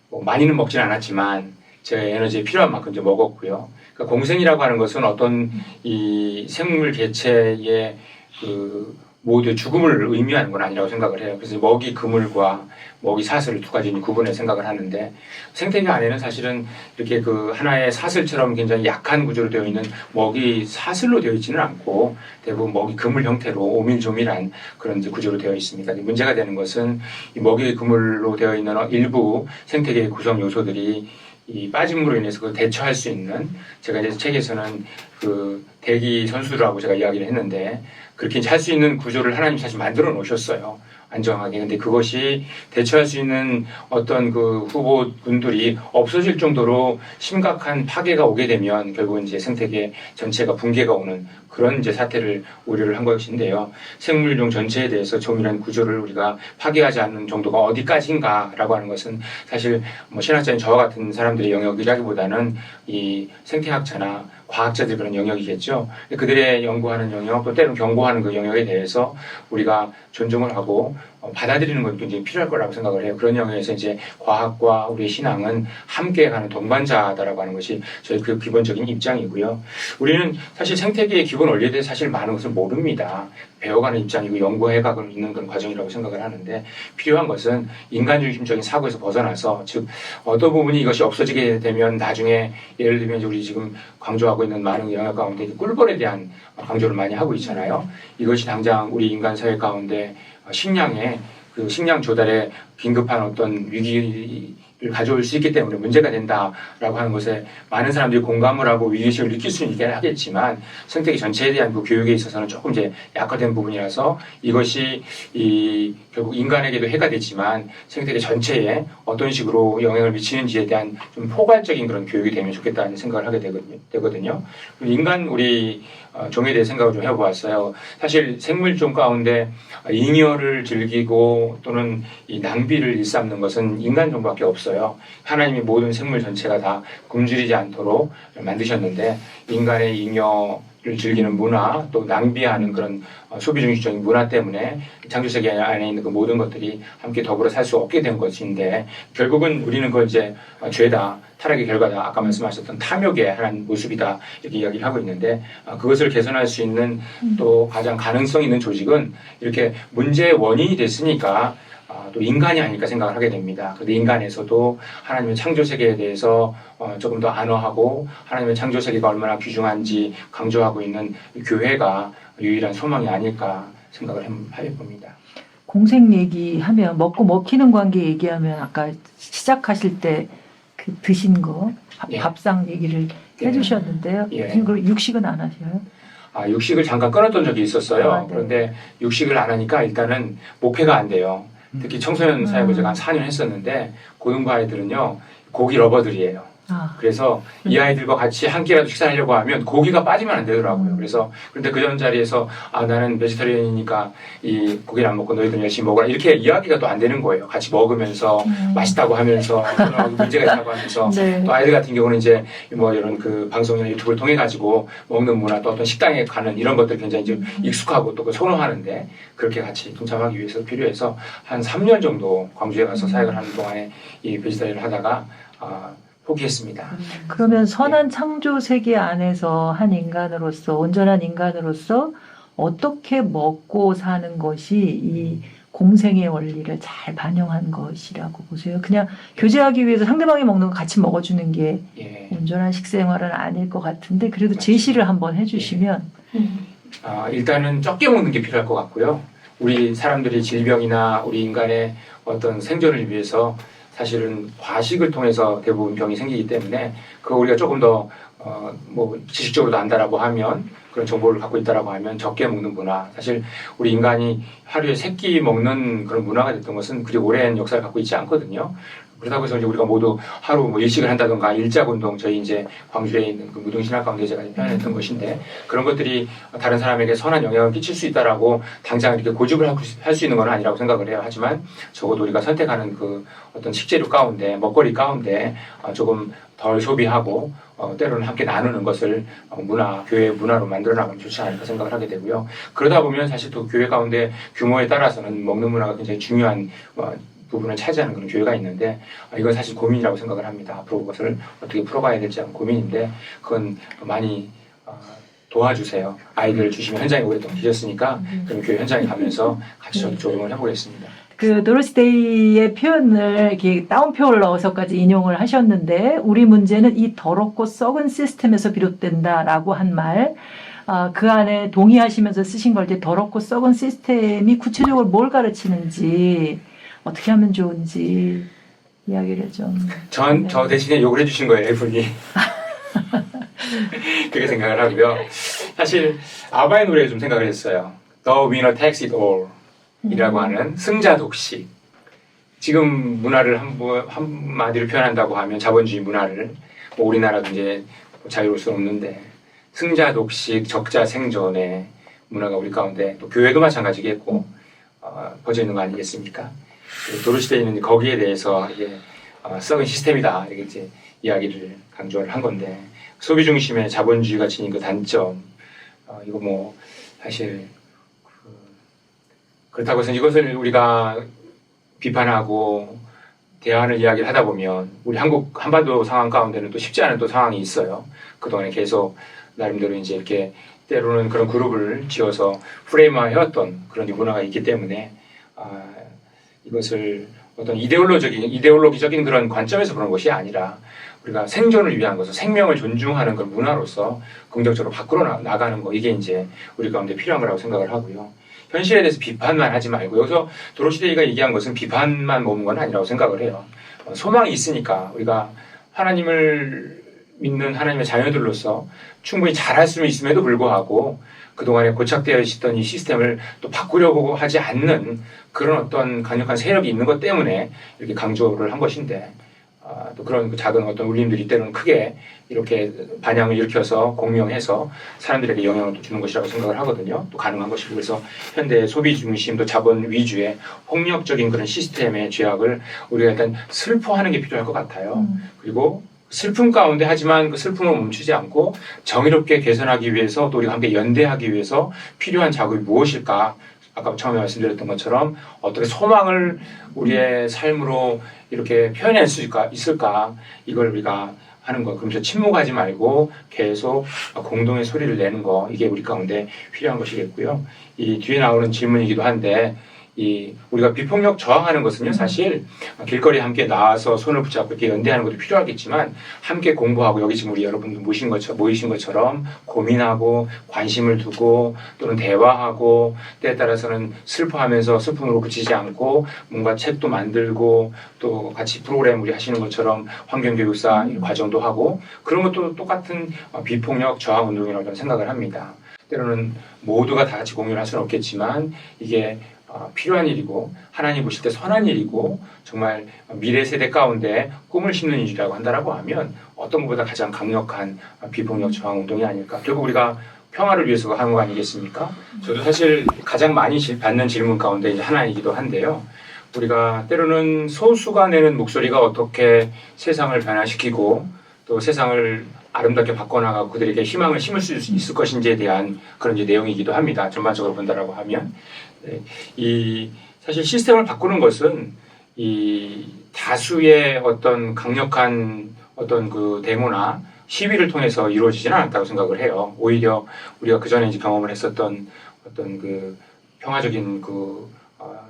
뭐 많이는 먹진 않았지만 제 에너지에 필요한 만큼 이제 먹었고요. 그러니까 공생이라고 하는 것은 어떤 이 생물 개체의 그 모두 죽음을 의미하는 건 아니라고 생각을 해요. 그래서 먹이 그물과 먹이 사슬 두 가지 구분해 생각을 하는데 생태계 안에는 사실은 이렇게 그 하나의 사슬처럼 굉장히 약한 구조로 되어 있는 먹이 사슬로 되어 있지는 않고 대부분 먹이 그물 형태로 오밀조밀한 그런 이제 구조로 되어 있습니다. 문제가 되는 것은 이 먹이 그물로 되어 있는 일부 생태계의 구성 요소들이 이 빠짐으로 인해서 그걸 대처할 수 있는 제가 이제 책에서는 그 대기 선수라고 제가 이야기를 했는데 그렇게 할 수 있는 구조를 하나님 사실 만들어 놓으셨어요. 안정하게. 근데 그것이 대처할 수 있는 어떤 그 후보군들이 없어질 정도로 심각한 파괴가 오게 되면 결국은 이제 생태계 전체가 붕괴가 오는 그런 이제 사태를 우려를 한 것인데요. 생물종 전체에 대해서 조밀한 구조를 우리가 파괴하지 않는 정도가 어디까지인가라고 하는 것은 사실 뭐 신학자인 저와 같은 사람들의 영역이라기보다는 이 생태학자나 과학자들 그런 영역이겠죠. 그들의 연구하는 영역, 또 때로는 경고하는 그 영역에 대해서 우리가 존중을 하고 받아들이는 건 굉장히 필요할 거라고 생각을 해요. 그런 영역에서 이제 과학과 우리의 신앙은 함께 가는 동반자다라고 하는 것이 저희 그 기본적인 입장이고요. 우리는 사실 생태계의 기본 원리에 대해 사실 많은 것을 모릅니다. 배워가는 입장이고 연구해가고 있는 그런 과정이라고 생각을 하는데 필요한 것은 인간 중심적인 사고에서 벗어나서 즉 어떤 부분이 이것이 없어지게 되면 나중에 예를 들면 이제 우리 지금 강조하고 있는 많은 영역 가운데 꿀벌에 대한 강조를 많이 하고 있잖아요. 이것이 당장 우리 인간 사회 가운데 식량에 그 식량 조달에 긴급한 어떤 위기를 가져올 수 있기 때문에 문제가 된다라고 하는 것에 많은 사람들이 공감을 하고 위기의식을 느낄 수는 있긴 하겠지만 생태계 전체에 대한 그 교육에 있어서는 조금 이제 약화된 부분이라서 이것이 결국 인간에게도 해가 되지만 생태계 전체에 어떤 식으로 영향을 미치는지에 대한 좀 포괄적인 그런 교육이 되면 좋겠다는 생각을 하게 되거든요. 인간 우리 종에 대해 생각을 좀 해보았어요. 사실 생물종 가운데 잉여를 즐기고 또는 이 낭비를 일삼는 것은 인간종밖에 없어요. 하나님이 모든 생물 전체가 다 굶주리지 않도록 만드셨는데 인간의 잉여를 즐기는 문화 또 낭비하는 그런 소비 중심적인 문화 때문에 창조세계 안에 있는 그 모든 것들이 함께 더불어 살 수 없게 된 것인데 결국은 우리는 그걸 이제 죄다 타락의 결과다 아까 말씀하셨던 탐욕의 한 모습이다 이렇게 이야기를 하고 있는데 그것을 개선할 수 있는 또 가장 가능성 있는 조직은 이렇게 문제의 원인이 됐으니까 또 인간이 아닐까 생각을 하게 됩니다. 그런데 인간에서도 하나님의 창조세계에 대해서 조금 더 안어하고 하나님의 창조세계가 얼마나 귀중한지 강조하고 있는 교회가 유일한 소망이 아닐까 생각을 해봅니다. 공생 얘기하면 먹고 먹히는 관계 얘기하면 아까 시작하실 때 그 드신 거 예. 밥상 얘기를 해주셨는데요. 예. 그럼 육식은 안 하셔요? 육식을 잠깐 끊었던 적이 있었어요. 네. 그런데 육식을 안 하니까 일단은 목표가 안 돼요. 특히 청소년 사역을 제가 한 4년 했었는데 고등부 아이들은요 고기 러버들이에요. 그래서 이 아이들과 같이 한 끼라도 식사하려고 하면 고기가 빠지면 안 되더라고요. 그래서 그런데 그 자리에서 나는 베지터리언이니까 이 고기를 안 먹고 너희들 열심히 먹어라 이렇게 이야기가 또 안 되는 거예요. 같이 먹으면서 맛있다고 하면서 문제가 있다고 하면서 네. 또 아이들 같은 경우는 이제 뭐 이런 그 방송이나 유튜브를 통해 가지고 먹는 문화 또 어떤 식당에 가는 이런 것들 굉장히 좀 익숙하고 또 선호하는데 그렇게 같이 동참하기 위해서 필요해서 한 3년 정도 광주에 가서 사역을 하는 동안에 이 베지터리언을 하다가 포기했습니다. 그러면 선한 창조 세계 안에서 한 인간으로서 온전한 인간으로서 어떻게 먹고 사는 것이 이 공생의 원리를 잘 반영한 것이라고 보세요. 그냥 교제하기 위해서 상대방이 먹는 거 같이 먹어주는 게 예. 온전한 식생활은 아닐 것 같은데 그래도 제시를 한번 해주시면 일단은 적게 먹는 게 필요할 것 같고요. 우리 사람들이 질병이나 우리 인간의 어떤 생존을 위해서 사실은 과식을 통해서 대부분 병이 생기기 때문에 그거 우리가 조금 더 뭐 지식적으로도 안다라고 하면 그런 정보를 갖고 있다라고 하면 적게 먹는 문화. 사실 우리 인간이 하루에 3끼 먹는 그런 문화가 됐던 것은 그리 오랜 역사를 갖고 있지 않거든요. 그렇다고 해서 이제 우리가 모두 하루 뭐 일식을 한다던가 일작운동, 저희 이제 광주에 있는 그 무등신학강도 제가 표현했던 것인데, 그런 것들이 다른 사람에게 선한 영향을 끼칠 수 있다라고 당장 이렇게 고집을 할 수 있는 건 아니라고 생각을 해요. 하지만 적어도 우리가 선택하는 그 어떤 식재료 가운데, 먹거리 가운데 조금 덜 소비하고 때로는 함께 나누는 것을 교회 문화로 만들어 나가면 좋지 않을까 생각을 하게 되고요. 그러다 보면 사실 또 교회 가운데 규모에 따라서는 먹는 문화가 굉장히 중요한 부분을 차지하는 그런 교회가 있는데, 이건 사실 고민이라고 생각을 합니다. 앞으로 그것을 어떻게 풀어가야 될지 고민인데, 그건 많이 도와주세요. 아이들 주시면 현장에 오랫동안 계셨으니까 그럼 교회 현장에 가면서 같이 저도 조언을 해보겠습니다. 그 도로시 데이의 표현을 이렇게 따옴표를 넣어서까지 인용을 하셨는데, 우리 문제는 이 더럽고 썩은 시스템에서 비롯된다라고 한 말, 그 안에 동의하시면서 쓰신 걸, 이제 더럽고 썩은 시스템이 구체적으로 뭘 가르치는지, 어떻게 하면 좋은지 이야기를 좀. 저 대신에 욕을 해주신 거예요, 이분이. 그렇게 생각을 하고요. 사실 아바의 노래에 좀 생각을 했어요. The winner takes it all 이라고 하는 승자 독식. 지금 문화를 한마디로 표현한다고 하면 자본주의 문화를, 뭐 우리나라도 이제 자유로울 수는 없는데 승자 독식, 적자 생존의 문화가 우리 가운데, 또 교회도 마찬가지겠고 퍼져 있는 거 아니겠습니까? 도로시대에는 거기에 대해서 이게 썩은 시스템이다 이렇게 이제 이야기를 강조를 한 건데, 소비 중심의 자본주의가 지닌 그 단점, 이거 뭐 사실 그렇다고 해서 이것을 우리가 비판하고 대안을 이야기를 하다 보면 우리 한반도 상황 가운데는 또 쉽지 않은 또 상황이 있어요. 그동안에 계속 나름대로 이제 이렇게 때로는 그런 그룹을 지어서 프레임화 해왔던 그런 문화가 있기 때문에 이것을 어떤 이데올로기적인 그런 관점에서 보는 것이 아니라 우리가 생존을 위한 것을, 생명을 존중하는 그런 문화로서 긍정적으로 바꾸어 나가는 거, 이게 이제 우리 가운데 필요한 거라고 생각을 하고요. 현실에 대해서 비판만 하지 말고, 여기서 도로시대이가 얘기한 것은 비판만 머문 건 아니라고 생각을 해요. 소망이 있으니까 우리가 하나님을 믿는 하나님의 자녀들로서 충분히 잘할 수 있음에도 불구하고 그동안에 고착되어 있었던 이 시스템을 또 바꾸려고 하지 않는 그런 어떤 강력한 세력이 있는 것 때문에 이렇게 강조를 한 것인데, 또 그런 그 작은 어떤 울림들이 때로는 크게 이렇게 반향을 일으켜서 공명해서 사람들에게 영향을 또 주는 것이라고 생각을 하거든요. 또 가능한 것이고, 그래서 현대 소비 중심, 또 자본 위주의 폭력적인 그런 시스템의 죄악을 우리가 일단 슬퍼하는 게 필요할 것 같아요. 그리고 슬픔 가운데, 하지만 그 슬픔을 멈추지 않고 정의롭게 개선하기 위해서, 또 우리가 함께 연대하기 위해서 필요한 작업이 무엇일까? 아까 처음에 말씀드렸던 것처럼 어떻게 소망을 우리의 삶으로 이렇게 표현할 수 있을까? 이걸 우리가 하는 거. 그러면서 침묵하지 말고 계속 공동의 소리를 내는 거, 이게 우리 가운데 필요한 것이겠고요. 이 뒤에 나오는 질문이기도 한데, 우리가 비폭력 저항하는 것은요, 사실 길거리에 함께 나와서 손을 붙잡고 이렇게 연대하는 것도 필요하겠지만, 함께 공부하고, 여기 지금 우리 여러분들 모이신 것처럼 고민하고 관심을 두고 또는 대화하고, 때에 따라서는 슬퍼하면서 슬픔으로 그치지 않고 뭔가 책도 만들고, 또 같이 프로그램 우리 하시는 것처럼 환경교육사 과정도 하고, 그런 것도 똑같은 비폭력 저항 운동이라고 저는 생각을 합니다. 때로는 모두가 다 같이 공유를 할 수는 없겠지만, 이게 필요한 일이고 하나님 보실 때 선한 일이고 정말 미래 세대 가운데 꿈을 심는 일이라고 한다라고 하면 어떤 것보다 가장 강력한 비폭력 저항 운동이 아닐까. 결국 우리가 평화를 위해서 하는 거 아니겠습니까? 저도 사실 가장 많이 받는 질문 가운데 이제 하나이기도 한데요. 우리가 때로는 소수가 내는 목소리가 어떻게 세상을 변화시키고 또 세상을 아름답게 바꿔나가고 그들에게 희망을 심을 수 있을 것인지에 대한 그런 이제 내용이기도 합니다. 전반적으로 본다라고 하면. 사실 시스템을 바꾸는 것은 이 다수의 어떤 강력한 어떤 그 데모나 시위를 통해서 이루어지지는 않았다고 생각을 해요. 오히려 우리가 그 전에 이제 경험을 했었던 어떤 그 평화적인 그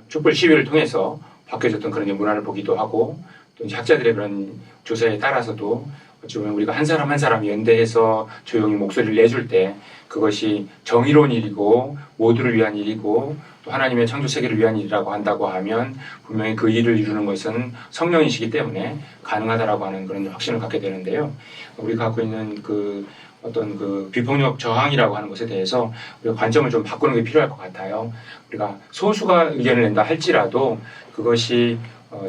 촛불 시위를 통해서 바뀌어졌던 그런 문화를 보기도 하고, 또 이제 학자들의 그런 조사에 따라서도 어찌 보면 우리가 한 사람 한 사람 연대해서 조용히 목소리를 내줄 때 그것이 정의로운 일이고 모두를 위한 일이고 또 하나님의 창조 세계를 위한 일이라고 한다고 하면 분명히 그 일을 이루는 것은 성령이시기 때문에 가능하다라고 하는 그런 확신을 갖게 되는데요. 우리가 갖고 있는 그 어떤 그 비폭력 저항이라고 하는 것에 대해서 우리가 관점을 좀 바꾸는 게 필요할 것 같아요. 우리가 소수가 의견을 낸다 할지라도 그것이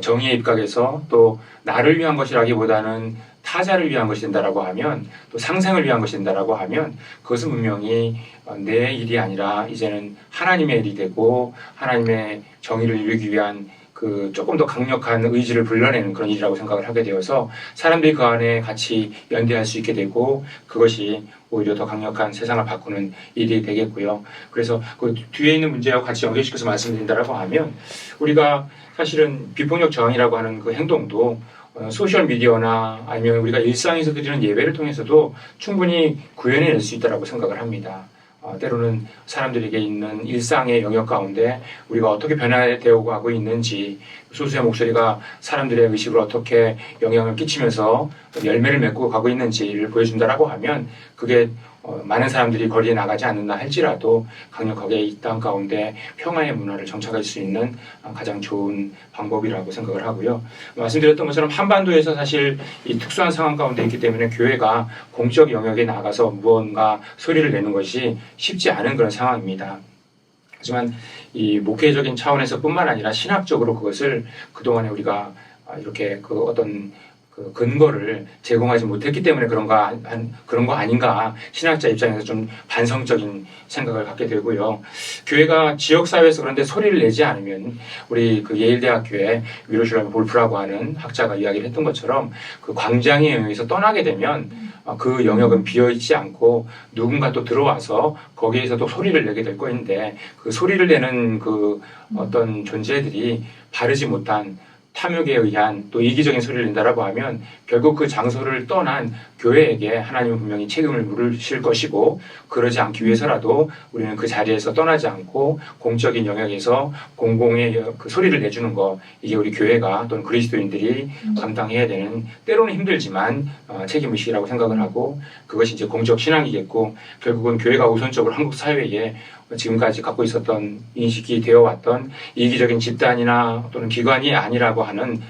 정의에 입각해서 또 나를 위한 것이라기보다는 타자를 위한 것이 된다라고 하면 또 상생을 위한 것이 된다라고 하면 그것은 분명히 내 일이 아니라 이제는 하나님의 일이 되고 하나님의 정의를 이루기 위한 그 조금 더 강력한 의지를 불러내는 그런 일이라고 생각을 하게 되어서 사람들이 그 안에 같이 연대할 수 있게 되고 그것이 오히려 더 강력한 세상을 바꾸는 일이 되겠고요. 그래서 그 뒤에 있는 문제하고 같이 연결시켜서 말씀드린다라고 하면 우리가 사실은 비폭력 저항이라고 하는 그 행동도 소셜 미디어나 아니면 우리가 일상에서 드리는 예배를 통해서도 충분히 구현해낼 수 있다고 생각을 합니다. 때로는 사람들에게 있는 일상의 영역 가운데 우리가 어떻게 변화되어 가고 있는지 소수의 목소리가 사람들의 의식을 어떻게 영향을 끼치면서 열매를 맺고 가고 있는지를 보여준다라고 하면 그게 많은 사람들이 거리에 나가지 않는다 할지라도 강력하게 이 땅 가운데 평화의 문화를 정착할 수 있는 가장 좋은 방법이라고 생각을 하고요. 말씀드렸던 것처럼 한반도에서 사실 이 특수한 상황 가운데 있기 때문에 교회가 공적 영역에 나가서 무언가 소리를 내는 것이 쉽지 않은 그런 상황입니다. 하지만 이 목회적인 차원에서 뿐만 아니라 신학적으로 그것을 그동안에 우리가 이렇게 그 어떤 그 근거를 제공하지 못했기 때문에 그런 거 아닌가 신학자 입장에서 좀 반성적인 생각을 갖게 되고요. 교회가 지역사회에서 그런데 소리를 내지 않으면 우리 그 예일대학교에 위로슐라임 볼프라고 하는 학자가 이야기를 했던 것처럼 그 광장에 의해서 떠나게 되면 그 영역은 비어있지 않고 누군가 또 들어와서 거기에서 또 소리를 내게 될 것인데 그 소리를 내는 그 어떤 존재들이 바르지 못한 탐욕에 의한 또 이기적인 소리를 낸다라고 하면 결국 그 장소를 떠난 교회에게 하나님은 분명히 책임을 물으실 것이고 그러지 않기 위해서라도 우리는 그 자리에서 떠나지 않고 공적인 영역에서 공공의 그 소리를 내주는 것 이게 우리 교회가 또는 그리스도인들이 감당해야 되는 때로는 힘들지만 책임의식이라고 생각을 하고 그것이 이제 공적 신앙이겠고 결국은 교회가 우선적으로 한국 사회에 지금까지 갖고 있었던 인식이 되어 왔던 이기적인 집단이나 또는 기관이 아니라고 하는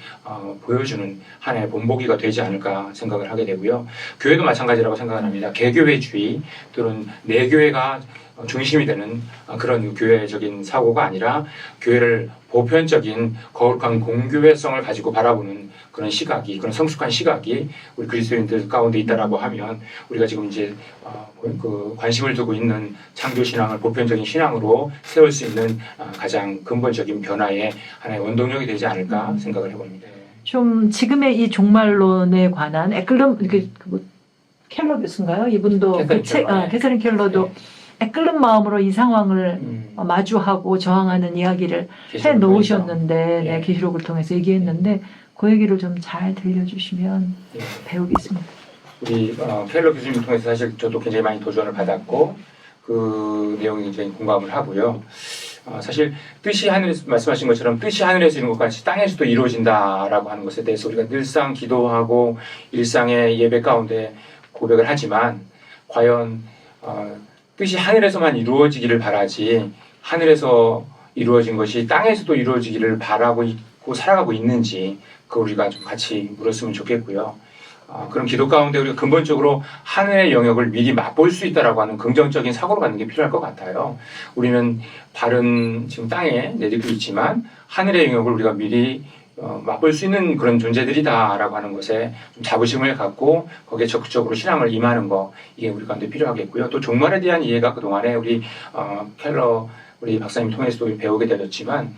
보여주는 하나의 본보기가 되지 않을까 생각을 하게 되고요. 교회도 마찬가지라고 생각을 합니다. 개교회주의 또는 내교회가 중심이 되는 그런 교회적인 사고가 아니라 교회를 보편적인 거룩한 공교회성을 가지고 바라보는 그런 시각이 그런 성숙한 시각이 우리 그리스도인들 가운데 있다라고 하면 우리가 지금 이제 그 관심을 두고 있는 창조 신앙을 보편적인 신앙으로 세울 수 있는 가장 근본적인 변화의 하나의 원동력이 되지 않을까 생각을 해봅니다. 좀 지금의 이 종말론에 관한 에클럼 켈러 교수인가요? 이분도 캐서린 켈러도 애끓는 마음으로 이 상황을 마주하고 저항하는 이야기를 해 놓으셨는데 네, 계시록을 통해서 얘기했는데 그 얘기를 좀 잘 들려주시면 배우겠습니다. 우리 켈러 교수님 통해서 사실 저도 굉장히 많이 도전을 받았고 그 내용에 굉장히 공감을 하고요. 사실 뜻이 하늘에서 말씀하신 것처럼 뜻이 하늘에서 이룬 것 같이 땅에서도 이루어진다라고 하는 것에 대해서 우리가 늘상 기도하고 일상의 예배 가운데 고백을 하지만 과연 뜻이 하늘에서만 이루어지기를 바라지 하늘에서 이루어진 것이 땅에서도 이루어지기를 바라고 있고 살아가고 있는지 그걸 우리가 좀 같이 물었으면 좋겠고요. 그런 기도 가운데 우리가 근본적으로 하늘의 영역을 미리 맛볼 수 있다라고 하는 긍정적인 사고를 갖는 게 필요할 것 같아요. 우리는 발은 지금 땅에 내딛고 있지만 하늘의 영역을 우리가 미리 맛볼 수 있는 그런 존재들이다라고 하는 것에 좀 자부심을 갖고 거기에 적극적으로 신앙을 임하는 거 이게 우리 가운데 필요하겠고요. 또 종말에 대한 이해가 그동안에 우리 켈러 우리 박사님 통해서도 배우게 되었지만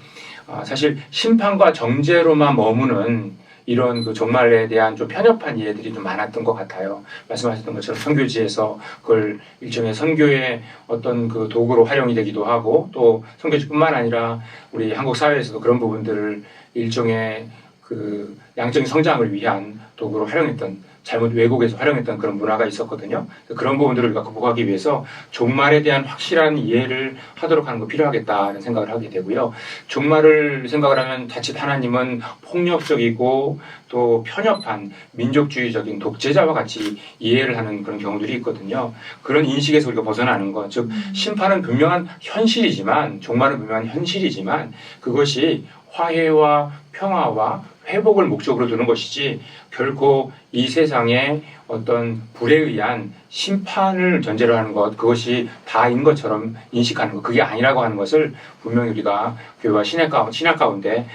사실 심판과 정죄로만 머무는 이런 그 종말에 대한 좀 편협한 이해들이 좀 많았던 것 같아요. 말씀하셨던 것처럼 선교지에서 그걸 일종의 선교의 어떤 그 도구로 활용이 되기도 하고 또 선교지뿐만 아니라 우리 한국 사회에서도 그런 부분들을 일종의 그 양적인 성장을 위한 도구로 활용했던 잘못 왜곡해서 활용했던 그런 문화가 있었거든요. 그런 부분들을 우리가 극복하기 위해서 종말에 대한 확실한 이해를 하도록 하는 거 필요하겠다는 생각을 하게 되고요. 종말을 생각을 하면 자칫 하나님은 폭력적이고 또 편협한 민족주의적인 독재자와 같이 이해를 하는 그런 경우들이 있거든요. 그런 인식에서 우리가 벗어나는 것, 즉 심판은 분명한 현실이지만 종말은 분명한 현실이지만 그것이 화해와 평화와 회복을 목적으로 두는 것이지 결코 이 세상에 어떤 불에 의한 심판을 전제로 하는 것, 그것이 다인 것처럼 인식하는 것, 그게 아니라고 하는 것을 분명히 우리가 교회와 신학 가운데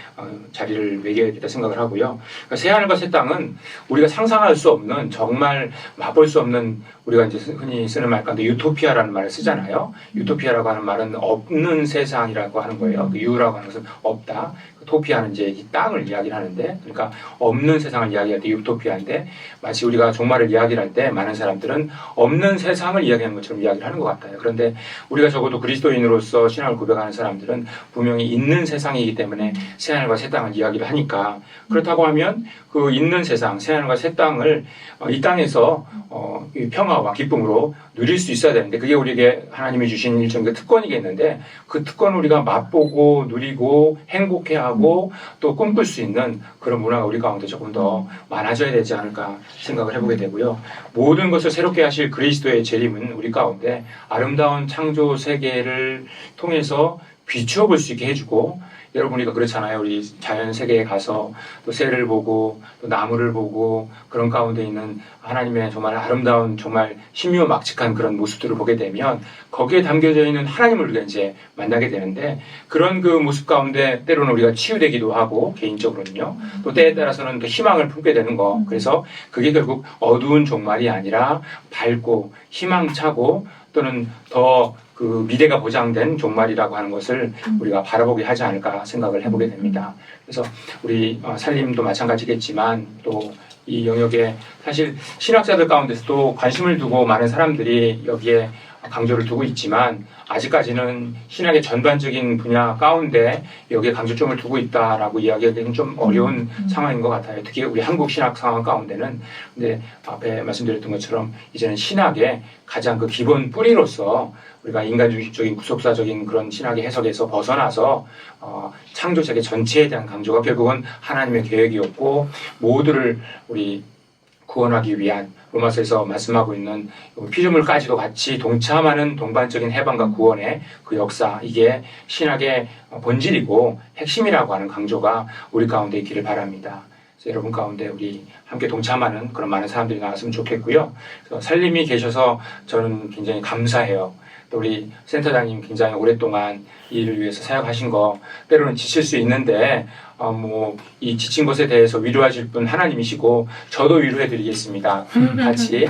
자리를 매겨야겠다 생각을 하고요. 그러니까 새하늘과 새 땅은 우리가 상상할 수 없는, 정말 맛볼 수 없는, 우리가 이제 흔히 쓰는 말 가운데 유토피아라는 말을 쓰잖아요. 유토피아라고 하는 말은 없는 세상이라고 하는 거예요. 그 유라고 하는 것은 없다. 토피아는 이제 이 땅을 이야기를 하는데, 그러니까 없는 세상을 이야기할 때 유토피아인데, 마치 우리가 종말을 이야기를 할 때 많은 사람들은 없는 세상을 이야기하는 것처럼 이야기를 하는 것 같아요. 그런데 우리가 적어도 그리스도인으로서 신앙을 고백하는 사람들은 분명히 있는 세상이기 때문에 새하늘과 새 땅을 이야기를 하니까, 그렇다고 하면 그 있는 세상, 새하늘과 새 땅을 이 땅에서 이 평화와 기쁨으로 누릴 수 있어야 되는데, 그게 우리에게 하나님이 주신 일종의 특권이겠는데, 그 특권을 우리가 맛보고 누리고 행복해하고 또 꿈꿀 수 있는 그런 문화가 우리 가운데 조금 더 많아져야 되지 않을까 생각을 해보게 되고요. 모든 것을 새롭게 하실 그리스도의 재림은 우리 가운데 아름다운 창조 세계를 통해서 비추어 볼 수 있게 해주고, 여러분 우리가 그렇잖아요. 우리 자연 세계에 가서 또 새를 보고 또 나무를 보고 그런 가운데 있는 하나님의 정말 아름다운, 정말 신묘막측한 그런 모습들을 보게 되면 거기에 담겨져 있는 하나님을 우리가 이제 만나게 되는데, 그런 그 모습 가운데 때로는 우리가 치유되기도 하고 개인적으로는요, 또 때에 따라서는 또 희망을 품게 되는 거. 그래서 그게 결국 어두운 종말이 아니라 밝고 희망차고 또는 더 그 미래가 보장된 종말이라고 하는 것을 우리가 바라보게 하지 않을까 생각을 해보게 됩니다. 그래서 우리 살림도 마찬가지겠지만 또 이 영역에 사실 신학자들 가운데서도 관심을 두고 많은 사람들이 여기에 강조를 두고 있지만, 아직까지는 신학의 전반적인 분야 가운데 여기에 강조점을 두고 있다라고 이야기하기는 좀 어려운 상황인 것 같아요. 특히 우리 한국 신학 상황 가운데는. 근데 앞에 말씀드렸던 것처럼 이제는 신학의 가장 그 기본 뿌리로서 우리가 인간주의적인 구속사적인 그런 신학의 해석에서 벗어나서 창조세계 전체에 대한 강조가 결국은 하나님의 계획이었고, 모두를 우리 구원하기 위한, 로마서에서 말씀하고 있는 피조물까지도 같이 동참하는 동반적인 해방과 구원의 그 역사, 이게 신학의 본질이고 핵심이라고 하는 강조가 우리 가운데 있기를 바랍니다. 그래서 여러분 가운데 우리 함께 동참하는 그런 많은 사람들이 나왔으면 좋겠고요. 그래서 살림이 계셔서 저는 굉장히 감사해요. 또 우리 센터장님 굉장히 오랫동안 이 일을 위해서 사역하신 거, 때로는 지칠 수 있는데 이 지친 것에 대해서 위로하실 분 하나님이시고, 저도 위로해드리겠습니다. 같이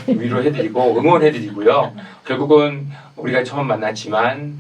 위로해드리고 응원해드리고요. 결국은 우리가 처음 만났지만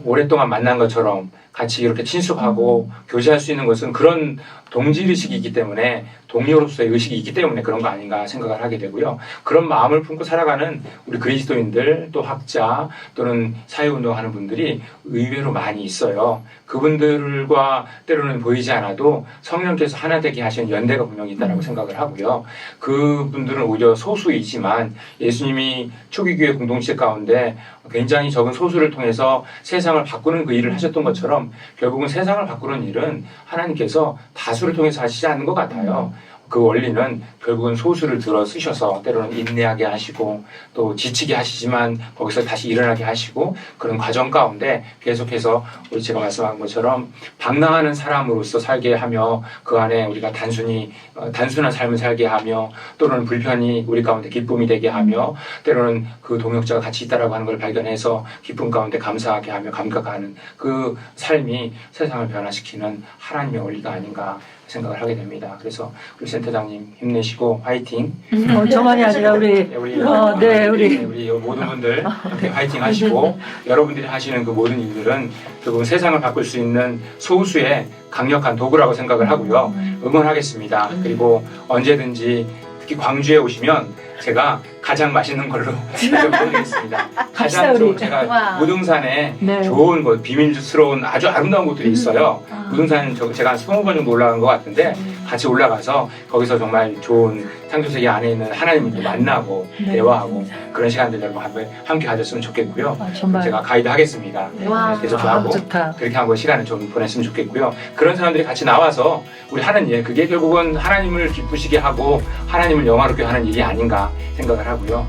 오랫동안 만난 것처럼 같이 이렇게 친숙하고 교제할 수 있는 것은 그런 동질의식이기 때문에, 동료로서의 의식이 있기 때문에 그런 거 아닌가 생각을 하게 되고요. 그런 마음을 품고 살아가는 우리 그리스도인들, 또 학자 또는 사회운동하는 분들이 의외로 많이 있어요. 그분들과 때로는 보이지 않아도 성령께서 하나 되게 하시는 연대가 분명히 있다고 생각을 하고요. 그분들은 오히려 소수이지만 예수님이 초기 교회 공동체 가운데 굉장히 적은 소수를 통해서 세상을 바꾸는 그 일을 하셨던 것처럼, 결국은 세상을 바꾸는 일은 하나님께서 다수를 통해서 하시지 않는 것 같아요. 그 원리는 결국은 소수를 들어 쓰셔서 때로는 인내하게 하시고 또 지치게 하시지만 거기서 다시 일어나게 하시고, 그런 과정 가운데 계속해서 우리 제가 말씀한 것처럼 방랑하는 사람으로서 살게 하며, 그 안에 우리가 단순한 삶을 살게 하며, 또는 불편이 우리 가운데 기쁨이 되게 하며, 때로는 그 동역자가 같이 있다라고 하는 걸 발견해서 기쁨 가운데 감사하게 하며 감격하는 그 삶이 세상을 변화시키는 하나님의 원리가 아닌가 생각을 하게 됩니다. 그래서 우리 센터장님 힘내시고 화이팅. 저만이 아니라 우리 우리 모든 분들 이렇게 화이팅 하시고, 여러분들이 하시는 그 모든 일들은 결국은 세상을 바꿀 수 있는 소수의 강력한 도구라고 생각을 하고요. 응원하겠습니다. 그리고 언제든지 특히 광주에 오시면 제가 가장 맛있는 걸로 보내드리겠습니다. 가장 좋은, 제가 무등산에 좋은 곳, 비밀스러운 아주 아름다운 곳들이 있어요. 무등산 제가 한 20번 정도 올라간 것 같은데, 같이 올라가서 거기서 정말 좋은 창조세계 안에 있는 하나님을 만나고 대화하고 그런 시간들 여러분 함께 가졌으면 좋겠고요. 제가 가이드 하겠습니다. 계속 하고 그렇게 한번 시간을 좀 보냈으면 좋겠고요. 그런 사람들이 같이 나와서 우리 하는 일, 그게 결국은 하나님을 기쁘시게 하고 하나님을 영화롭게 하는 일이 아닌가 생각을 하고요.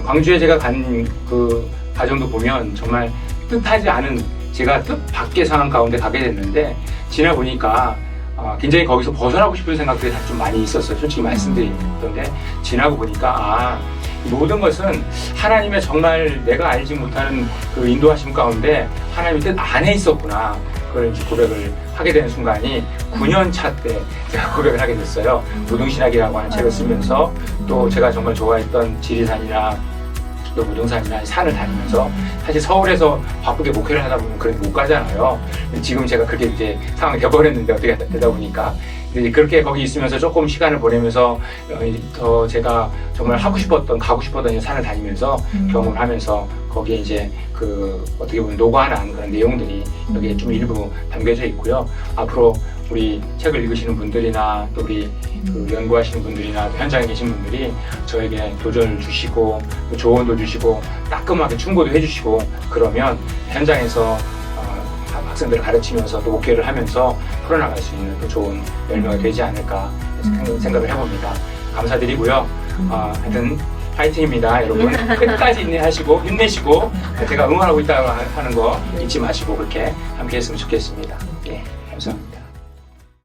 광주에 제가 간 그 과정도 보면 정말 뜻하지 않은, 제가 뜻 밖의 상황 가운데 가게 됐는데, 지나 보니까 굉장히 거기서 벗어나고 싶은 생각들이 좀 많이 있었어요. 솔직히 말씀드리던데 지나고 보니까 이 모든 것은 하나님의 정말 내가 알지 못하는 그 인도하심 가운데 하나님의 뜻 안에 있었구나. 그걸 이제 고백을 하게 되는 순간이 9년 차 때 제가 고백을 하게 됐어요. 노동신학이라고 하는 책을 쓰면서 또 제가 정말 좋아했던 지리산이나 또 무등산이나 산을 다니면서 사실 서울에서 바쁘게 목회를 하다 보면 그렇게 못 가잖아요. 지금 제가 그렇게 이제 상황이 돼버렸는데 어떻게 되다 보니까 근데 그렇게 거기 있으면서 조금 시간을 보내면서 더 제가 정말 하고 싶었던 가고 싶었던 산을 다니면서 경험을 하면서 거기에 이제 그 어떻게 보면 노고하는 그런 내용들이 여기에 좀 일부 담겨져 있고요. 앞으로 우리 책을 읽으시는 분들이나 또 우리 그 연구하시는 분들이나 또 현장에 계신 분들이 저에게 도전을 주시고 또 조언도 주시고 따끔하게 충고도 해주시고 그러면 현장에서 학생들을 가르치면서 또 목회를 하면서 풀어나갈 수 있는 또 좋은 열매가 되지 않을까 생각을 해봅니다. 감사드리고요. 하여튼 파이팅입니다, 여러분. 끝까지 인내하시고 힘내시고 제가 응원하고 있다고 하는 거 잊지 마시고 그렇게 함께 했으면 좋겠습니다. 예, 감사합니다.